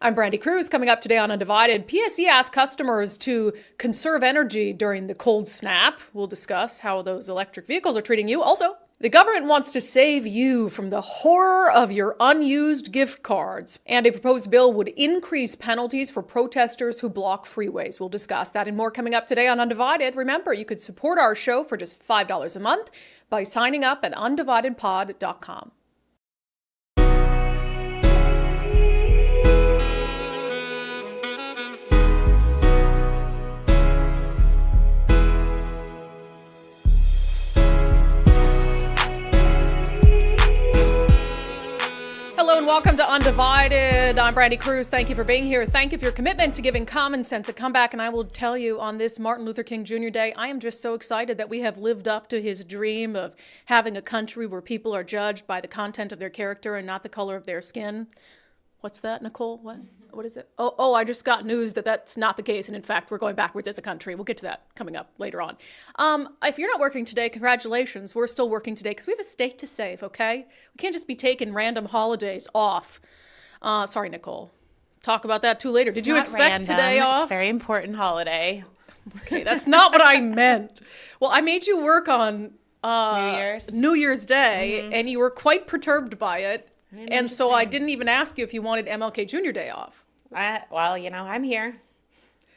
I'm Brandi Kruse. Coming up today on Undivided, PSE asked customers to conserve energy during the cold snap. We'll discuss how those electric vehicles are treating you. Also, the government wants to save you from the horror of your unused gift cards. And a proposed bill would increase penalties for protesters who block freeways. We'll discuss that and more coming up today on Undivided. Remember, you could support our show for just $5 a month by signing up at undividedpod.com. Hello and welcome to Undivided. I'm Brandi Kruse. Thank you for being here. Thank you for your commitment to giving common sense a comeback. And I will tell you, on this Martin Luther King Jr. Day, I am just so excited that we have lived up to his dream of having a country where people are judged by the content of their character and not the color of their skin. What's that, Nicole? What is it? Oh, I just got news that that's not the case. And in fact, we're going backwards as a country. We'll get to that coming up later on. If you're not working today, congratulations. We're still working today because we have a state to save, okay? We can't just be taking random holidays off. Sorry, Nicole. Talk about that too later. Did you expect random. Today off? It's a very important holiday. Okay, that's not what I meant. Well, I made you work on New Year's Day, and you were quite perturbed by it. And so I didn't even ask you if you wanted MLK Jr. Day off. Well, I'm here.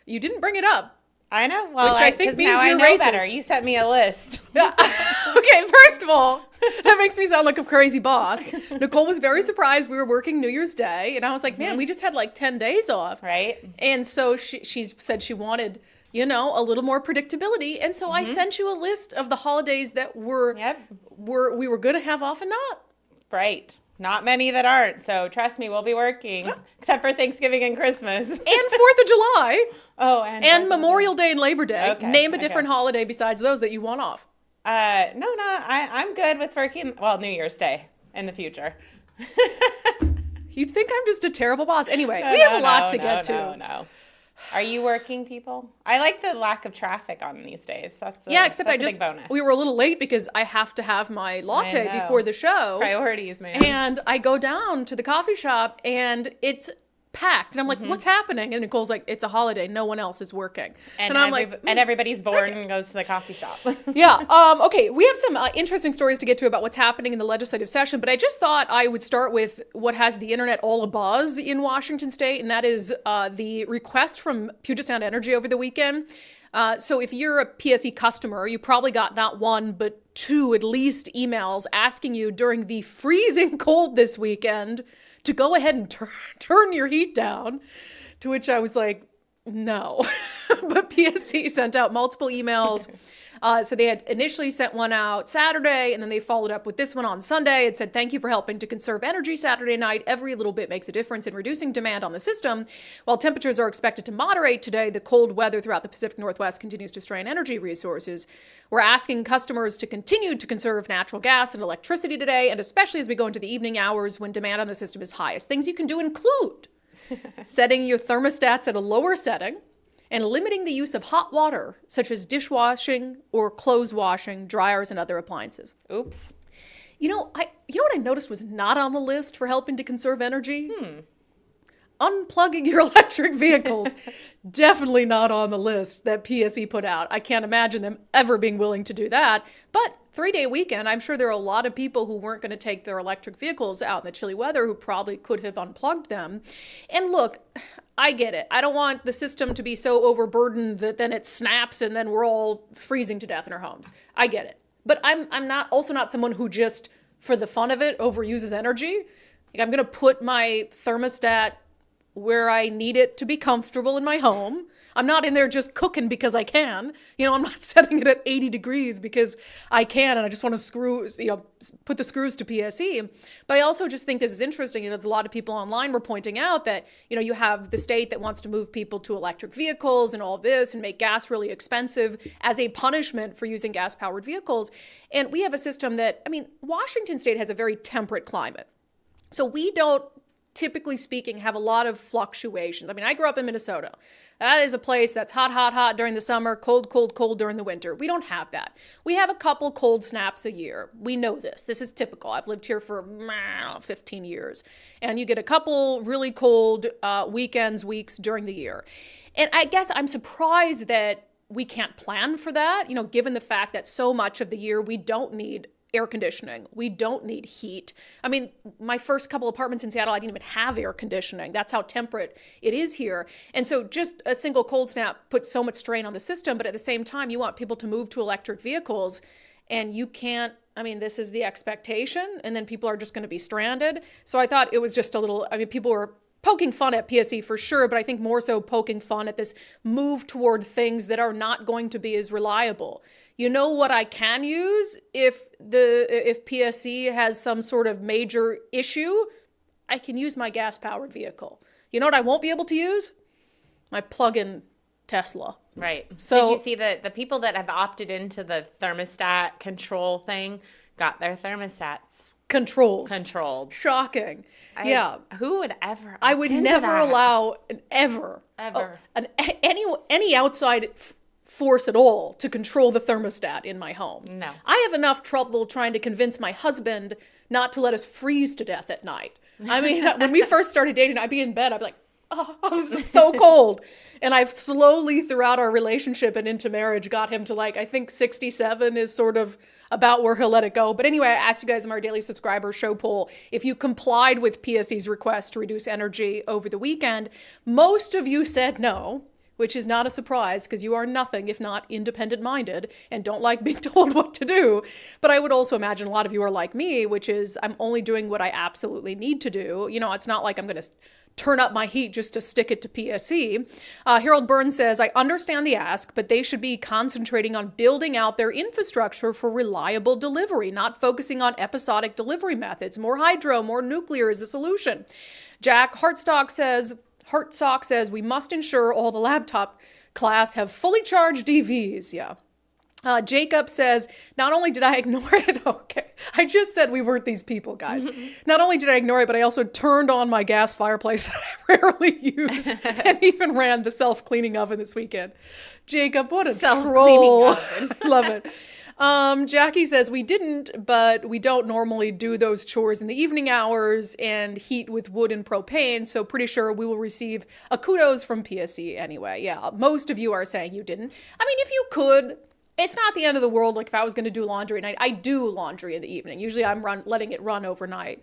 You didn't bring it up. I know. Well, which I think means now you're I know racist. better. You sent me a list. Okay, first of all, that makes me sound like a crazy boss. Nicole was very surprised we were working New Year's Day, and I was like, man, we just had like 10 dadays off. Right. And so she said she wanted, a little more predictability. And so I sent you a list of the holidays that we were going to have off and not. Right. Not many that aren't. So trust me, we'll be working. Except for Thanksgiving and Christmas. And 4th of July. Oh, and Memorial Day and Labor Day. Okay, Name a different holiday besides those that you want off. No. I'm good with working. Well, New Year's Day in the future. You'd think I'm just a terrible boss. Anyway, we have a lot to get to. No. Are you working, people? I like the lack of traffic on these days. That's a big bonus. We were a little late because I have to have my latte before the show. Priorities, man. And I go down to the coffee shop and it's packed. And I'm like, what's happening? And Nicole's like, it's a holiday. No one else is working. And I'm like, and everybody's bored and goes to the coffee shop. Yeah. Okay. We have some interesting stories to get to about what's happening in the legislative session, but I just thought I would start with what has the internet all abuzz in Washington State, and that is the request from Puget Sound Energy over the weekend. So if you're a PSE customer, you probably got not one, but two at least emails asking you during the freezing cold this weekend to go ahead and turn your heat down, to which I was like, no. But PSE sent out multiple emails. So they had initially sent one out Saturday, and then they followed up with this one on Sunday. It said, thank you for helping to conserve energy Saturday night. Every little bit makes a difference in reducing demand on the system. While temperatures are expected to moderate today, the cold weather throughout the Pacific Northwest continues to strain energy resources. We're asking customers to continue to conserve natural gas and electricity today, and especially as we go into the evening hours when demand on the system is highest. Things you can do include setting your thermostats at a lower setting, and limiting the use of hot water, such as dishwashing or clothes washing, dryers, and other appliances. Oops. You know what I noticed was not on the list for helping to conserve energy? Unplugging your electric vehicles. Definitely not on the list that PSE put out. I can't imagine them ever being willing to do that. But 3-day weekend, I'm sure there are a lot of people who weren't going to take their electric vehicles out in the chilly weather who probably could have unplugged them. And look, I get it. I don't want the system to be so overburdened that then it snaps and then we're all freezing to death in our homes. I get it. But I'm not someone who just, for the fun of it, overuses energy. Like, I'm going to put my thermostat where I need it to be comfortable in my home. I'm not in there just cooking because I can. I'm not setting it at 80 degrees because I can and I just want to put the screws to PSE. But I also just think this is interesting. As a lot of people online were pointing out that, you have the state that wants to move people to electric vehicles and all this and make gas really expensive as a punishment for using gas-powered vehicles. And we have a system that, Washington State has a very temperate climate. So we don't typically speaking, have a lot of fluctuations. I mean, I grew up in Minnesota. That is a place that's hot, hot, hot during the summer, cold, cold, cold during the winter. We don't have that. We have a couple cold snaps a year. We know this. This is typical. I've lived here for 15 years. And you get a couple really cold weeks during the year. And I guess I'm surprised that we can't plan for that, given the fact that so much of the year we don't need air conditioning. We don't need heat. I mean, my first couple apartments in Seattle, I didn't even have air conditioning. That's how temperate it is here. And so just a single cold snap puts so much strain on the system. But at the same time, you want people to move to electric vehicles, and you can't. I mean, this is the expectation, and then people are just going to be stranded. So I thought it was just a little, people were poking fun at PSE for sure, but I think more so poking fun at this move toward things that are not going to be as reliable. You know what I can use if PSE has some sort of major issue? I can use my gas-powered vehicle. You know what I won't be able to use? My plug-in Tesla. Right. So, did you see the people that have opted into the thermostat control thing got their thermostats controlled? Shocking. Who would ever? I would never allow any outside force at all to control the thermostat in my home. No. I have enough trouble trying to convince my husband not to let us freeze to death at night. I mean, when we first started dating, I'd be in bed, I'd be like, oh, I was just so cold. And I've slowly, throughout our relationship and into marriage, got him to I think 67 is sort of about where he'll let it go. But anyway, I asked you guys in our daily subscriber show poll if you complied with PSE's request to reduce energy over the weekend. Most of you said no, which is not a surprise because you are nothing if not independent-minded and don't like being told what to do. But I would also imagine a lot of you are like me, which is I'm only doing what I absolutely need to do. It's not like I'm going to turn up my heat just to stick it to PSE. Harold Burns says, I understand the ask, but they should be concentrating on building out their infrastructure for reliable delivery, not focusing on episodic delivery methods. More hydro, more nuclear is the solution. Jack Hartsock says, we must ensure all the laptop class have fully charged EVs. Yeah. Jacob says, not only did I ignore it, okay, I just said we weren't these people, guys. Not only did I ignore it, but I also turned on my gas fireplace that I rarely use and even ran the self-cleaning oven this weekend. Jacob, what a troll. I love it. Jackie says, we didn't, but we don't normally do those chores in the evening hours and heat with wood and propane, so pretty sure we will receive a kudos from PSE anyway. Yeah, most of you are saying you didn't. I mean, if you could, it's not the end of the world. Like if I was going to do laundry at night, I do laundry in the evening. Usually I'm letting it run overnight.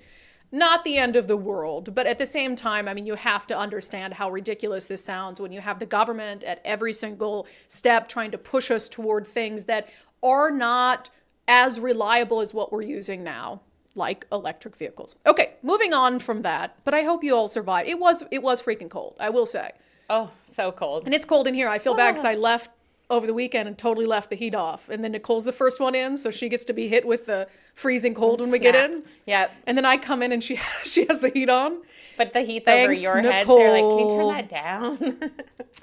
Not the end of the world. But at the same time, you have to understand how ridiculous this sounds when you have the government at every single step trying to push us toward things that are not as reliable as what we're using now, like electric vehicles. Okay, moving on from that. But I hope you all survived. It was freaking cold, I will say. Oh, so cold. And it's cold in here. I feel bad because I left over the weekend and totally left the heat off. And then Nicole's the first one in, so she gets to be hit with the freezing cold when we get in. Yep. And then I come in and she has the heat on. But the heat's over your head, so you're like, can you turn that down?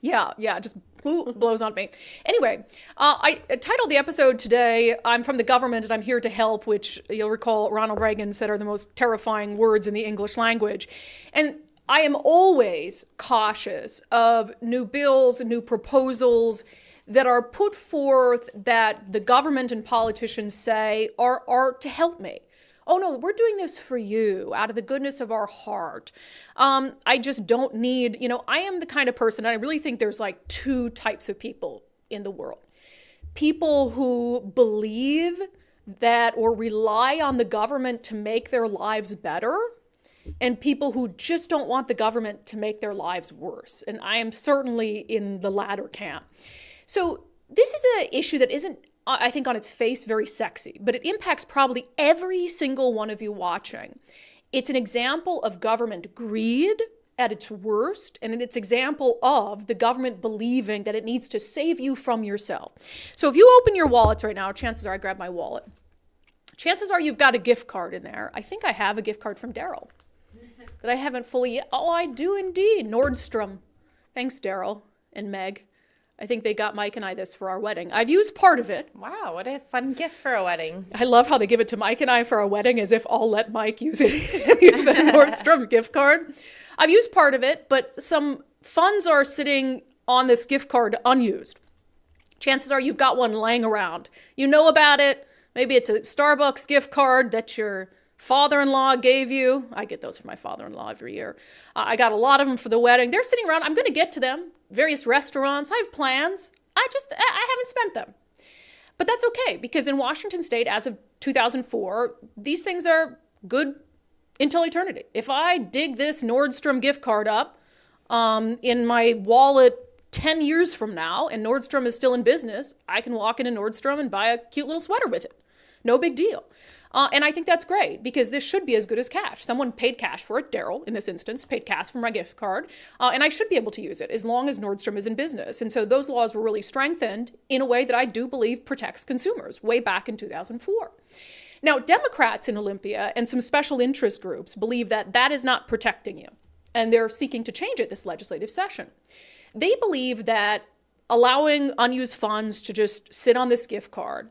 Yeah, it just blows on me. Anyway, I titled the episode today, I'm from the government and I'm here to help, which you'll recall Ronald Reagan said are the most terrifying words in the English language. And I am always cautious of new bills, new proposals that are put forth that the government and politicians say are to help me. Oh no, we're doing this for you out of the goodness of our heart. I just don't need, I am the kind of person, and I really think there's two types of people in the world. People who believe that or rely on the government to make their lives better, and people who just don't want the government to make their lives worse. And I am certainly in the latter camp. So this is an issue that isn't, I think, on its face very sexy, but it impacts probably every single one of you watching. It's an example of government greed at its worst, and it's an example of the government believing that it needs to save you from yourself. So if you open your wallets right now, chances are I grab my wallet. Chances are you've got a gift card in there. I think I have a gift card from Daryl that I haven't fully yet. Oh, I do indeed. Nordstrom. Thanks, Daryl and Meg. I think they got Mike and I this for our wedding. I've used part of it. Wow, what a fun gift for a wedding. I love how they give it to Mike and I for our wedding as if I'll let Mike use it in the Nordstrom gift card. I've used part of it, but some funds are sitting on this gift card unused. Chances are you've got one laying around. You know about it. Maybe it's a Starbucks gift card that your father-in-law gave you. I get those for my father-in-law every year. I got a lot of them for the wedding. They're sitting around. I'm going to get to them. Various restaurants. I have plans. I haven't spent them. But that's okay, because in Washington State, as of 2004, these things are good until eternity. If I dig this Nordstrom gift card up in my wallet 10 years from now, and Nordstrom is still in business, I can walk into Nordstrom and buy a cute little sweater with it. No big deal. And I think that's great, because this should be as good as cash. Someone paid cash for it. Daryl, in this instance, paid cash for my gift card. And I should be able to use it as long as Nordstrom is in business. And so those laws were really strengthened in a way that I do believe protects consumers way back in 2004. Now, Democrats in Olympia and some special interest groups believe that that is not protecting you. And they're seeking to change it this legislative session. They believe that allowing unused funds to just sit on this gift card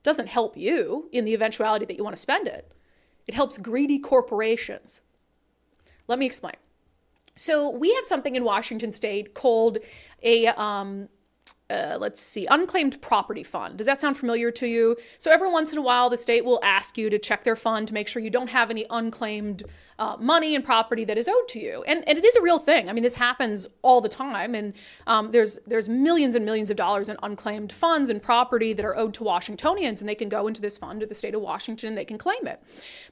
doesn't help you in the eventuality that you want to spend it. It helps greedy corporations. Let me explain. So we have something in Washington State called a, unclaimed property fund. Does that sound familiar to you? So every once in a while, the state will ask you to check their fund to make sure you don't have any unclaimed money and property that is owed to you. And it is a real thing. I mean, this happens all the time. And there's millions and millions of dollars in unclaimed funds and property that are owed to Washingtonians, and they can go into this fund or the state of Washington and they can claim it.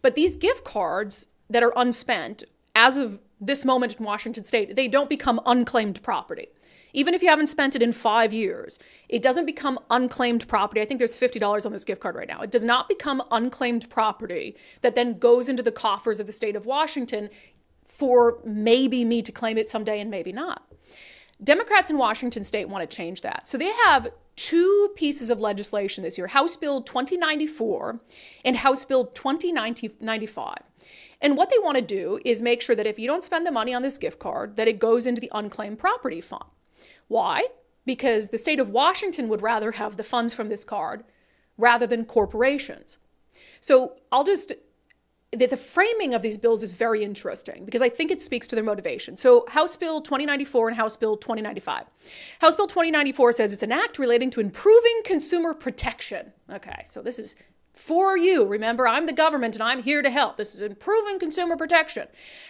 But these gift cards that are unspent, as of this moment in Washington State, they don't become unclaimed property. Even if you haven't spent it in 5 years, it doesn't become unclaimed property. I think there's $50 on this gift card right now. It does not become unclaimed property that then goes into the coffers of the state of Washington for maybe me to claim it someday and maybe not. Democrats in Washington State want to change that. So they have two pieces of legislation this year, House Bill 2094 and House Bill 2095. And what they want to do is make sure that if you don't spend the money on this gift card, that it goes into the unclaimed property fund. Why? Because the state of Washington would rather have the funds from this card rather than corporations. So the framing of these bills is very interesting because I think it speaks to their motivation. So House Bill 2094 and House Bill 2095. House Bill 2094 says it's an act relating to improving consumer protection. Okay, so this is for you. Remember, I'm the government and I'm here to help. This is improving consumer protection.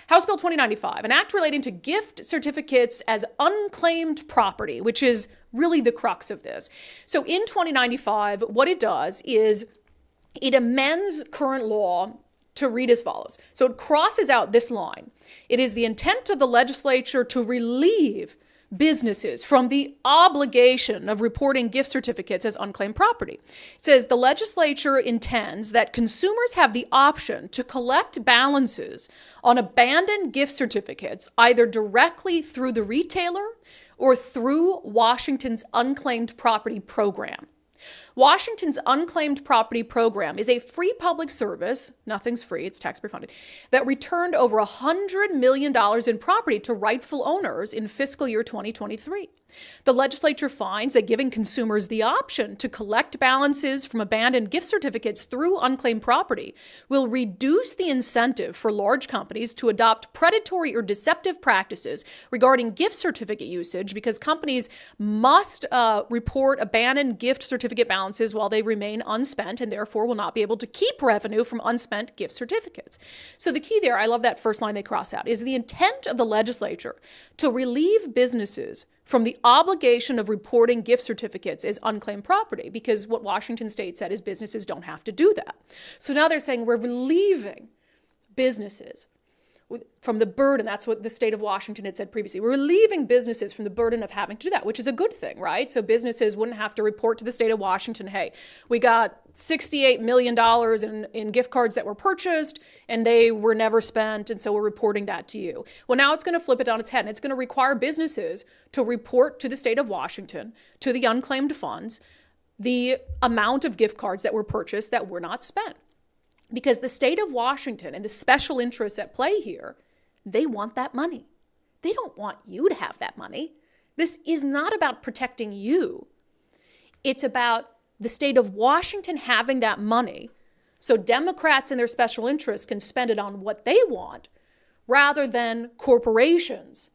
House Bill 2095, an act relating to gift certificates as unclaimed property, which is really the crux of this. So in 2095, what it does is it amends current law to read as follows. So it crosses out this line. It is the intent of the legislature to relieve businesses from the obligation of reporting gift certificates as unclaimed property. It says the legislature intends that consumers have the option to collect balances on abandoned gift certificates either directly through the retailer or through Washington's Unclaimed Property Program. Washington's Unclaimed Property Program is a free public service, nothing's free, it's taxpayer funded, that returned over $100 million in property to rightful owners in fiscal year 2023. The legislature finds that giving consumers the option to collect balances from abandoned gift certificates through unclaimed property will reduce the incentive for large companies to adopt predatory or deceptive practices regarding gift certificate usage because companies must report abandoned gift certificate balances while they remain unspent and therefore will not be able to keep revenue from unspent gift certificates. So the key there, I love that first line they cross out, is the intent of the legislature to relieve businesses from the obligation of reporting gift certificates as unclaimed property, because what Washington State said is businesses don't have to do that. So now they're saying we're relieving businesses from the burden. That's what the state of Washington had said previously. We're relieving businesses from the burden of having to do that, which is a good thing, right? So businesses wouldn't have to report to the state of Washington, hey, we got $68 million in gift cards that were purchased and they were never spent, and so we're reporting that to you. Well, now it's going to flip it on its head, and it's going to require businesses to report to the state of Washington, to the unclaimed funds, the amount of gift cards that were purchased that were not spent. Because the state of Washington and the special interests at play here, they want that money. They don't want you to have that money. This is not about protecting you. It's about the state of Washington having that money so Democrats and their special interests can spend it on what they want rather than corporations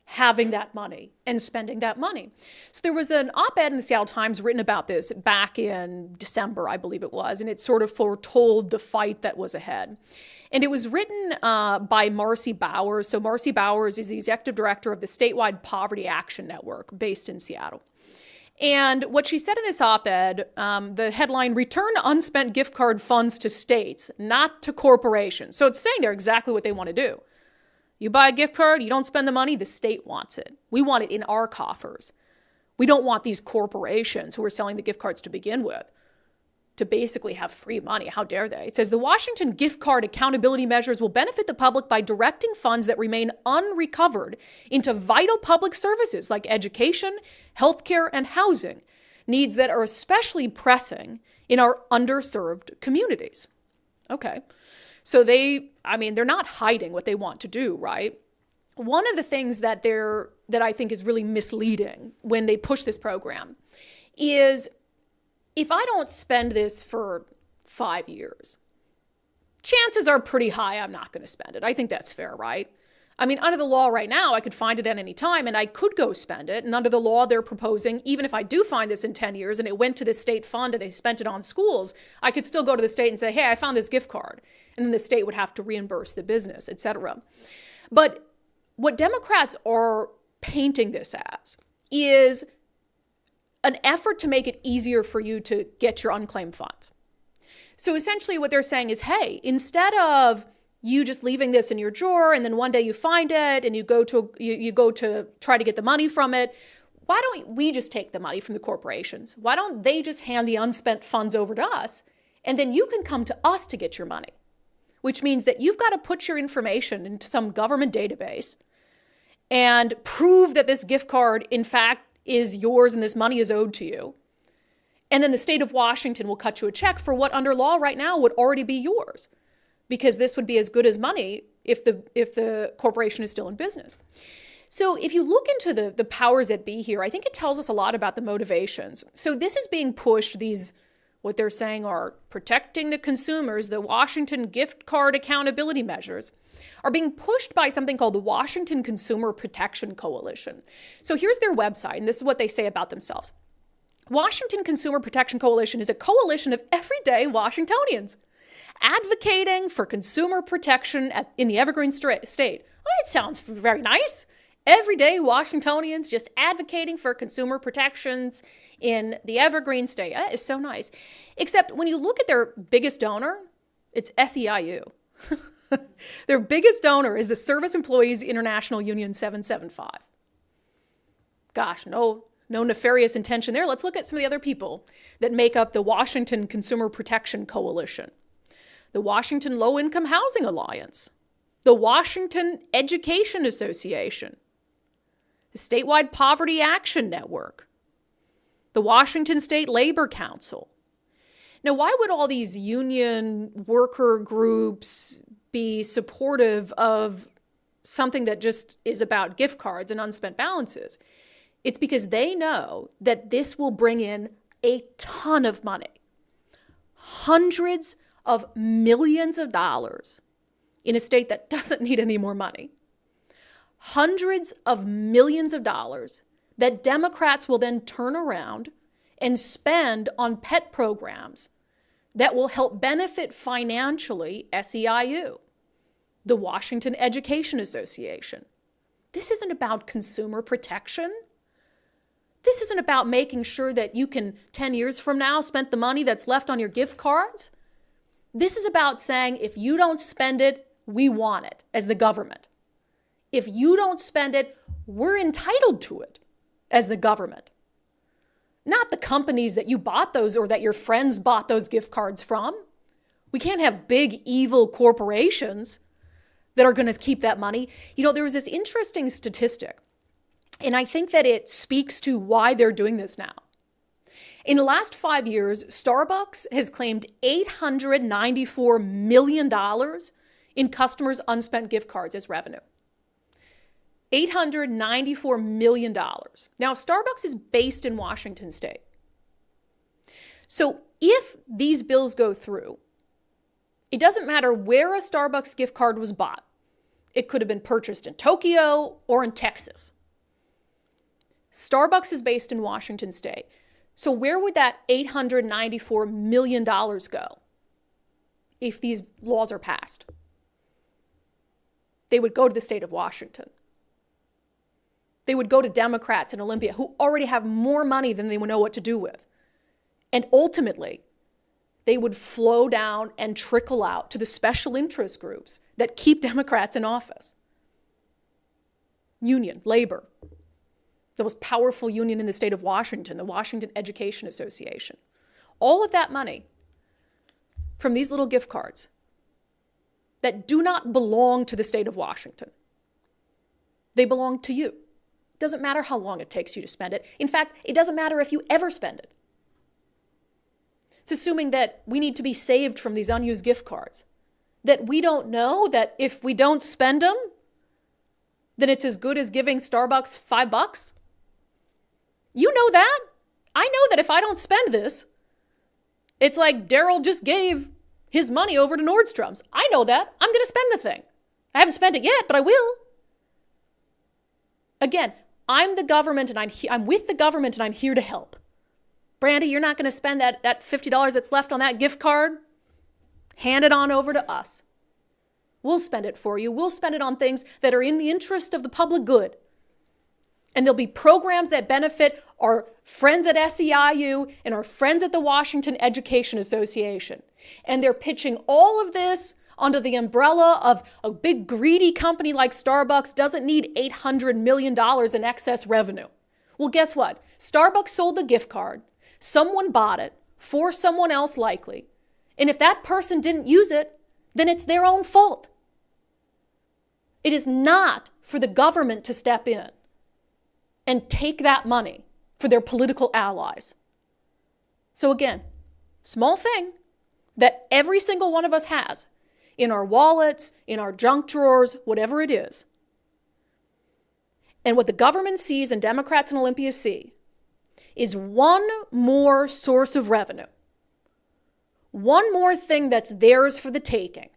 having that money and spending that money. So there was an op-ed in the Seattle Times written about this back in December, I believe it was, and it sort of foretold the fight that was ahead. And it was written by Marcy Bowers. So Marcy Bowers is the executive director of the statewide Poverty Action Network based in Seattle. And what she said in this op-ed, the headline, "Return unspent gift card funds to states, not to corporations." So it's saying they're exactly what they want to do. You buy a gift card, you don't spend the money, the state wants it. We want it in our coffers. We don't want these corporations who are selling the gift cards to begin with to basically have free money. How dare they? It says the Washington gift card accountability measures will benefit the public by directing funds that remain unrecovered into vital public services like education, healthcare, and housing, needs that are especially pressing in our underserved communities. Okay. So they're not hiding what they want to do, right? One of the things that I think is really misleading when they push this program is if I don't spend this for 5 years, chances are pretty high I'm not going to spend it. I think that's fair, right? I mean, under the law right now, I could find it at any time and I could go spend it. And under the law they're proposing, even if I do find this in 10 years and it went to the state fund and they spent it on schools, I could still go to the state and say, hey, I found this gift card. And then the state would have to reimburse the business, et cetera. But what Democrats are painting this as is an effort to make it easier for you to get your unclaimed funds. So essentially what they're saying is, hey, instead of you just leaving this in your drawer and then one day you find it and you go to try to get the money from it, why don't we just take the money from the corporations? Why don't they just hand the unspent funds over to us and then you can come to us to get your money? Which means that you've got to put your information into some government database and prove that this gift card, in fact, is yours and this money is owed to you. And then the state of Washington will cut you a check for what under law right now would already be yours, because this would be as good as money if the corporation is still in business. So if you look into the powers that be here, I think it tells us a lot about the motivations. So this is being pushed, what they're saying are protecting the consumers, the Washington gift card accountability measures, are being pushed by something called the Washington Consumer Protection Coalition. So here's their website, and this is what they say about themselves. Washington Consumer Protection Coalition is a coalition of everyday Washingtonians advocating for consumer protection in the Evergreen State. Well, it sounds very nice. Everyday Washingtonians just advocating for consumer protections in the Evergreen State. That is so nice. Except when you look at their biggest donor, it's SEIU. Their biggest donor is the Service Employees International Union 775. Gosh, no nefarious intention there. Let's look at some of the other people that make up the Washington Consumer Protection Coalition. The Washington Low Income Housing Alliance, the Washington Education Association, the Statewide Poverty Action Network, the Washington State Labor Council. Now, why would all these union worker groups be supportive of something that just is about gift cards and unspent balances? It's because they know that this will bring in a ton of money, hundreds of millions of dollars in a state that doesn't need any more money. Hundreds of millions of dollars that Democrats will then turn around and spend on pet programs that will help benefit financially SEIU, the Washington Education Association. This isn't about consumer protection. This isn't about making sure that you can, 10 years from now, spend the money that's left on your gift cards. This is about saying, if you don't spend it, we want it as the government. If you don't spend it, we're entitled to it as the government. Not the companies that you bought those or that your friends bought those gift cards from. We can't have big evil corporations that are going to keep that money. You know, there was this interesting statistic, and I think that it speaks to why they're doing this now. In the last 5 years, Starbucks has claimed $894 million in customers' unspent gift cards as revenue. $894 million. Now, Starbucks is based in Washington state. So if these bills go through, it doesn't matter where a Starbucks gift card was bought. It could have been purchased in Tokyo or in Texas. Starbucks is based in Washington state. So where would that $894 million go if these laws are passed? They would go to the state of Washington. They would go to Democrats in Olympia who already have more money than they would know what to do with. And ultimately, they would flow down and trickle out to the special interest groups that keep Democrats in office. Union, labor, the most powerful union in the state of Washington, the Washington Education Association. All of that money from these little gift cards that do not belong to the state of Washington. They belong to you. It doesn't matter how long it takes you to spend it. In fact, it doesn't matter if you ever spend it. It's assuming that we need to be saved from these unused gift cards. That we don't know that if we don't spend them, then it's as good as giving Starbucks $5. You know that. I know that if I don't spend this, it's like Daryl just gave his money over to Nordstrom's. I know that. I'm going to spend the thing. I haven't spent it yet, but I will. Again, I'm the government and I'm with the government and I'm here to help. Brandi, you're not going to spend that $50 that's left on that gift card? Hand it on over to us. We'll spend it for you. We'll spend it on things that are in the interest of the public good. And there'll be programs that benefit our friends at SEIU and our friends at the Washington Education Association. And they're pitching all of this under the umbrella of a big greedy company like Starbucks doesn't need $800 million in excess revenue. Well, guess what? Starbucks sold the gift card. Someone bought it for someone else likely. And if that person didn't use it, then it's their own fault. It is not for the government to step in and take that money for their political allies. So again, small thing that every single one of us has in our wallets, in our junk drawers, whatever it is. And what the government sees and Democrats in Olympia see is one more source of revenue. One more thing that's theirs for the taking.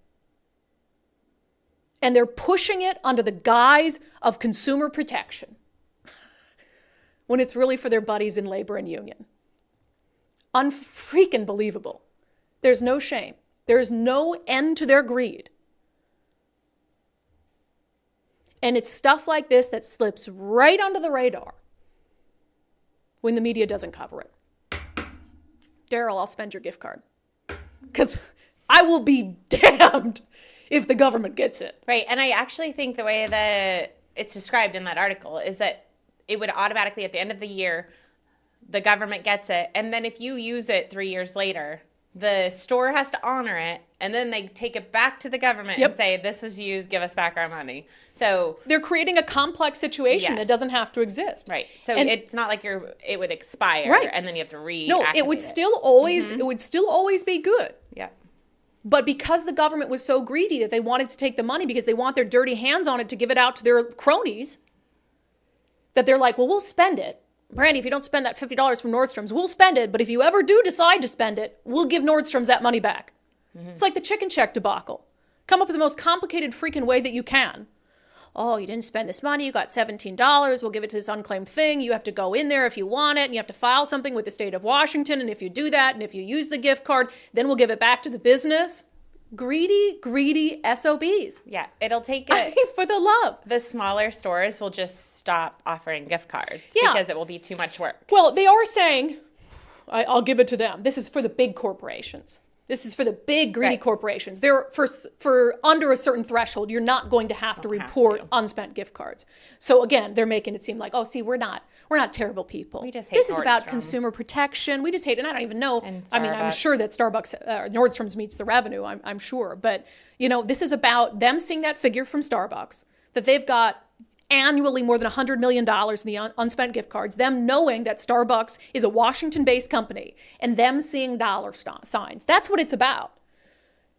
And they're pushing it under the guise of consumer protection when it's really for their buddies in labor and union. Unfreaking believable. There's no shame. There is no end to their greed. And it's stuff like this that slips right under the radar when the media doesn't cover it. Daryl, I'll spend your gift card. Because I will be damned if the government gets it. Right. And I actually think the way that it's described in that article is that it would automatically, at the end of the year, the government gets it. And then if you use it 3 years later, the store has to honor it. And then they take it back to the government and say, this was used, give us back our money. So they're creating a complex situation that doesn't have to exist. Right. So it's not like it would expire and then you have to reactivate it. No, it would still always, it would still always be good. Yeah. But because the government was so greedy that they wanted to take the money because they want their dirty hands on it to give it out to their cronies, that they're like, well, we'll spend it. Brandi, if you don't spend that $50 from Nordstrom's, we'll spend it. But if you ever do decide to spend it, we'll give Nordstrom's that money back. It's like the chicken check debacle. Come up with the most complicated freaking way that you can. Oh, you didn't spend this money. You got $17. We'll give it to this unclaimed thing. You have to go in there if you want it. And you have to file something with the state of Washington. And if you do that, and if you use the gift card, then we'll give it back to the business. Greedy, greedy SOBs. Yeah, it'll take for the love. The smaller stores will just stop offering gift cards because it will be too much work. Well, they are saying, I'll give it to them. This is for the big corporations. This is for the big greedy corporations. They're for under a certain threshold, you're not going to have to report unspent gift cards. So again, they're making it seem like, oh, see, we're not terrible people. We just hate this is about consumer protection. We just hate it. And I don't even know. I mean, I'm sure that Starbucks, Nordstrom's meets the revenue. I'm sure. But, this is about them seeing that figure from Starbucks, that they've got annually more than $100 million in the unspent gift cards, them knowing that Starbucks is a Washington-based company, and them seeing dollar signs. That's what it's about.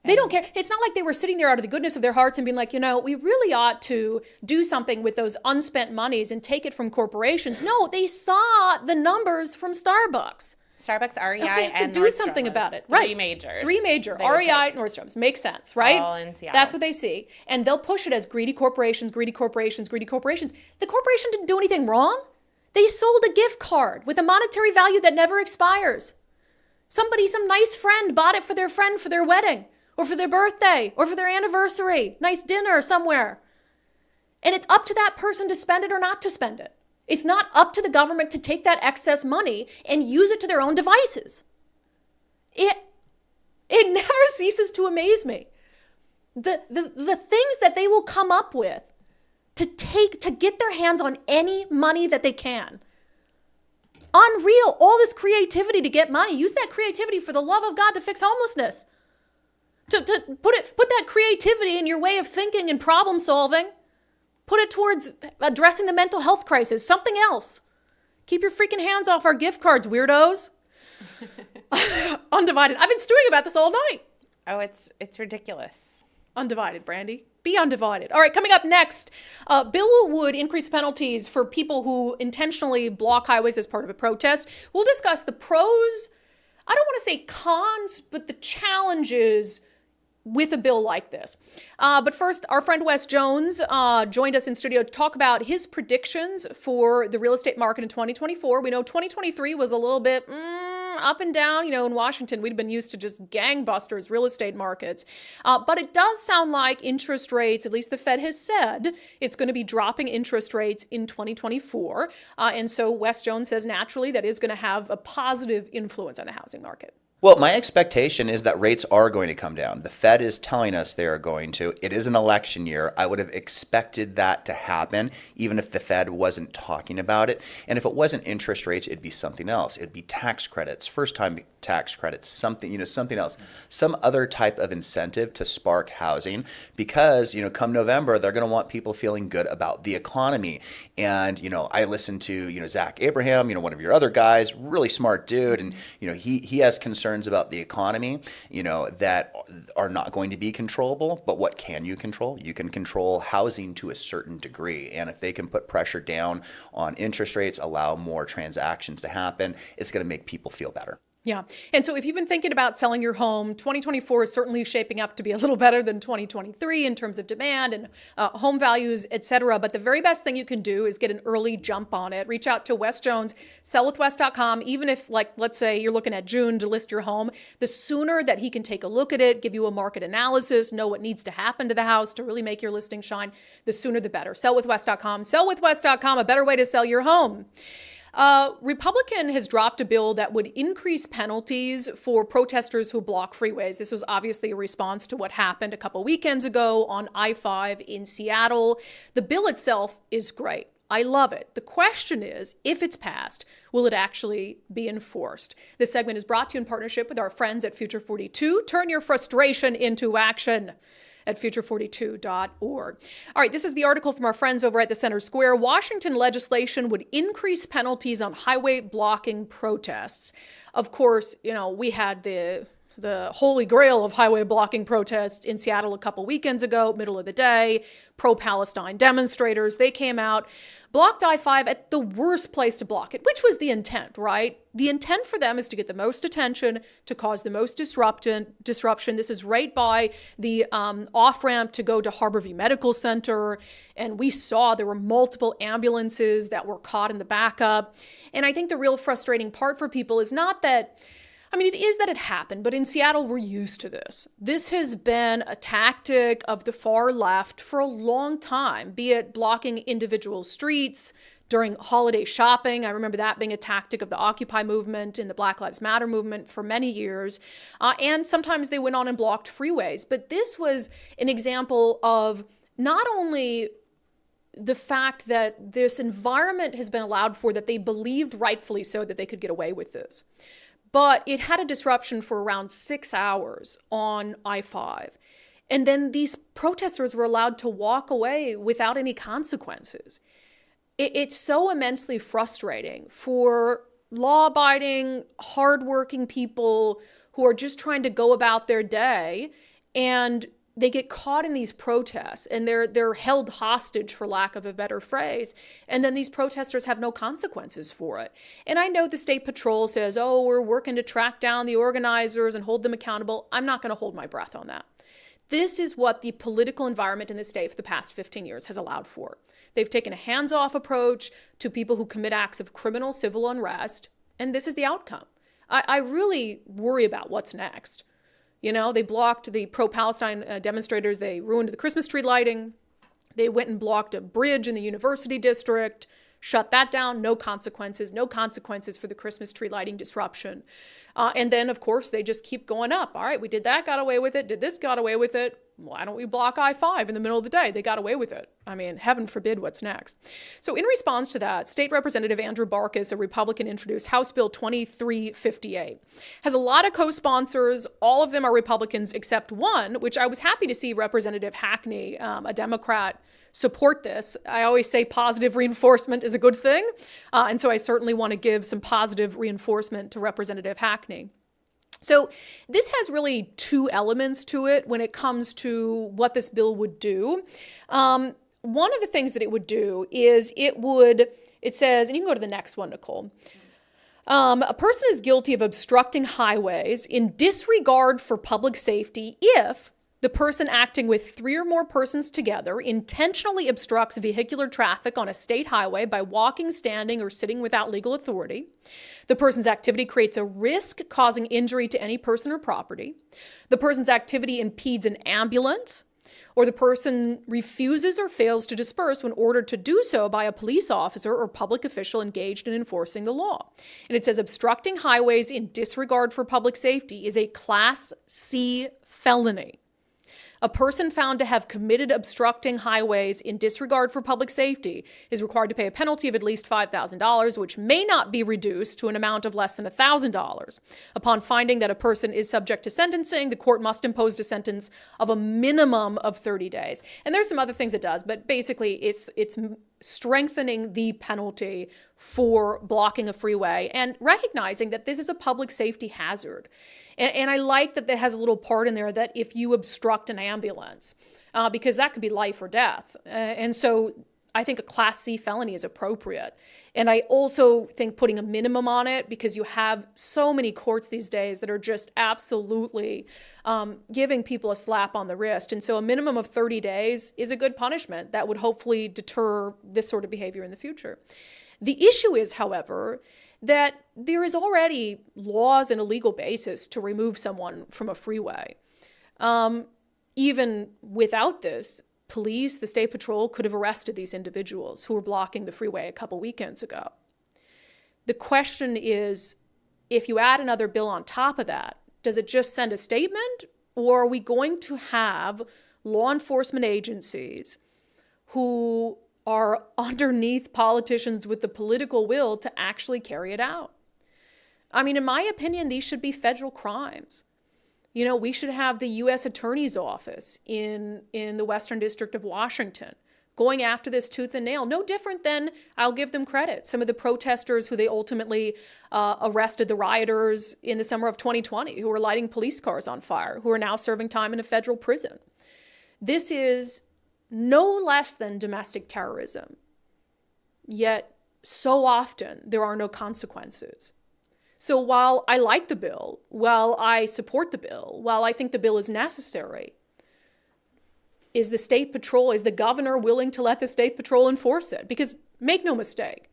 They don't care. It's not like they were sitting there out of the goodness of their hearts and being like, we really ought to do something with those unspent monies and take it from corporations. No, they saw the numbers from Starbucks. Starbucks, REI, They have to and do Nordstrom. something about it. Three majors. Three major. They would REI, take. Nordstrom's. Makes sense, right? All in Seattle. That's what they see. And they'll push it as greedy corporations, greedy corporations, greedy corporations. The corporation didn't do anything wrong. They sold a gift card with a monetary value that never expires. Some nice friend bought it for their friend for their wedding, or for their birthday, or for their anniversary. Nice dinner somewhere. And it's up to that person to spend it or not to spend it. It's not up to the government to take that excess money and use it to their own devices. It never ceases to amaze me. The things that they will come up with to get their hands on any money that they can. Unreal. All this creativity to get money. Use that creativity, for the love of God, to fix homelessness. To put that creativity in your way of thinking and problem solving. Put it towards addressing the mental health crisis. Something else. Keep your freaking hands off our gift cards, weirdos. Undivided. I've been stewing about this all night. Oh, it's ridiculous. Undivided, Brandi. Be undivided. All right, coming up next, bill would increase penalties for people who intentionally block highways as part of a protest. We'll discuss the pros, I don't want to say cons, but the challenges with a bill like this. But first, our friend Wes Jones joined us in studio to talk about his predictions for the real estate market in 2024. We know 2023 was a little bit up and down. In Washington, we'd been used to just gangbusters real estate markets. But it does sound like interest rates, at least the Fed has said, it's going to be dropping interest rates in 2024. And so Wes Jones says naturally that is going to have a positive influence on the housing market. Well, my expectation is that rates are going to come down. The Fed is telling us they are going to. It is an election year. I would have expected that to happen, even if the Fed wasn't talking about it. And if it wasn't interest rates, it'd be something else. It'd be tax credits, first-time tax credits, something else, some other type of incentive to spark housing. Because, come November, they're going to want people feeling good about the economy. And, I listened to, Zach Abraham, one of your other guys, really smart dude, and, he has concerns about the economy, that are not going to be controllable. But what can you control? You can control housing to a certain degree. And if they can put pressure down on interest rates, allow more transactions to happen, it's going to make people feel better. Yeah. And so if you've been thinking about selling your home, 2024 is certainly shaping up to be a little better than 2023 in terms of demand and home values, et cetera. But the very best thing you can do is get an early jump on it. Reach out to Wes Jones, sellwithwes.com. Even if, let's say you're looking at June to list your home, the sooner that he can take a look at it, give you a market analysis, know what needs to happen to the house to really make your listing shine, the sooner the better. Sellwithwes.com. Sellwithwes.com, a better way to sell your home. Republican has dropped a bill that would increase penalties for protesters who block freeways. This was obviously a response to what happened a couple weekends ago on I-5 in Seattle. The bill itself is great. I love it. The question is, if it's passed, will it actually be enforced? This segment is brought to you in partnership with our friends at Future 42. Turn your frustration into action at future42.org. All right, this is the article from our friends over at the Center Square. Washington legislation would increase penalties on highway blocking protests. Of course, we had the holy grail of highway blocking protests in Seattle a couple weekends ago, middle of the day. Pro-Palestine demonstrators, they came out, blocked I-5 at the worst place to block it, which was the intent, right? The intent for them is to get the most attention, to cause the most disruption. This is right by the off-ramp to go to Harborview Medical Center. And we saw there were multiple ambulances that were caught in the backup. And I think the real frustrating part for people is not that, it is that it happened, but in Seattle, we're used to this. This has been a tactic of the far left for a long time, be it blocking individual streets during holiday shopping. I remember that being a tactic of the Occupy movement and the Black Lives Matter movement for many years. And sometimes they went on and blocked freeways. But this was an example of not only the fact that this environment has been allowed for, that they believed rightfully so that they could get away with this, but it had a disruption for around 6 hours on I-5. And then these protesters were allowed to walk away without any consequences. It's so immensely frustrating for law-abiding, hardworking people who are just trying to go about their day. and they get caught in these protests, and they're held hostage, for lack of a better phrase, and then these protesters have no consequences for it. And I know the state patrol says, oh, we're working to track down the organizers and hold them accountable. I'm not going to hold my breath on that. This is what the political environment in the state for the past 15 years has allowed for. They've taken a hands-off approach to people who commit acts of criminal civil unrest, and this is the outcome. I really worry about what's next. You know, they blocked the pro-Palestine demonstrators. They ruined the Christmas tree lighting. They went and blocked a bridge in the university district, shut that down. No consequences for the Christmas tree lighting disruption. And then, of course, they just keep going up. All right, we did that, got away with it. Did this, got away with it. Why don't we block I-5 in the middle of the day? They got away with it. I mean, heaven forbid what's next. So in response to that, State Representative Andrew Barkis, a Republican, introduced House Bill 2358. Has a lot of co-sponsors. All of them are Republicans except one, which I was happy to see Representative Hackney, a Democrat, support this. I always say positive reinforcement is a good thing. And so I certainly want to give some positive reinforcement to Representative Hackney. So this has really two elements to it when it comes to what this bill would do. One of the things that it would do is it says, and you can go to the next one, Nicole. A person is guilty of obstructing highways in disregard for public safety if the person acting with 3 or more persons together intentionally obstructs vehicular traffic on a state highway by walking, standing, or sitting without legal authority. The person's activity creates a risk causing injury to any person or property. The person's activity impedes an ambulance, or the person refuses or fails to disperse when ordered to do so by a police officer or public official engaged in enforcing the law. And it says obstructing highways in disregard for public safety is a Class C felony. A person found to have committed obstructing highways in disregard for public safety is required to pay a penalty of at least $5,000, which may not be reduced to an amount of less than $1,000. Upon finding that a person is subject to sentencing, the court must impose a sentence of a minimum of 30 days. And there's some other things it does, but basically it's strengthening the penalty for blocking a freeway and recognizing that this is a public safety hazard. And I like that it has a little part in there that if you obstruct an ambulance, because that could be life or death. And so I think a Class C felony is appropriate. And I also think putting a minimum on it, because you have so many courts these days that are just absolutely giving people a slap on the wrist. And so a minimum of 30 days is a good punishment that would hopefully deter this sort of behavior in the future. The issue is, however, that there is already laws and a legal basis to remove someone from a freeway. Even without this, police, the state patrol, could have arrested these individuals who were blocking the freeway a couple weekends ago. The question is, if you add another bill on top of that, does it just send a statement, or are we going to have law enforcement agencies who are underneath politicians with the political will to actually carry it out? I mean, in my opinion, these should be federal crimes. You know, we should have the U.S. Attorney's Office in the Western District of Washington going after this tooth and nail. No different than, I'll give them credit, some of the protesters who they ultimately arrested, the rioters in the summer of 2020, who were lighting police cars on fire, who are now serving time in a federal prison. This is no less than domestic terrorism. Yet, so often, there are no consequences. So while I like the bill, while I support the bill, while I think the bill is necessary, is the state patrol, is the governor willing to let the state patrol enforce it? Because make no mistake,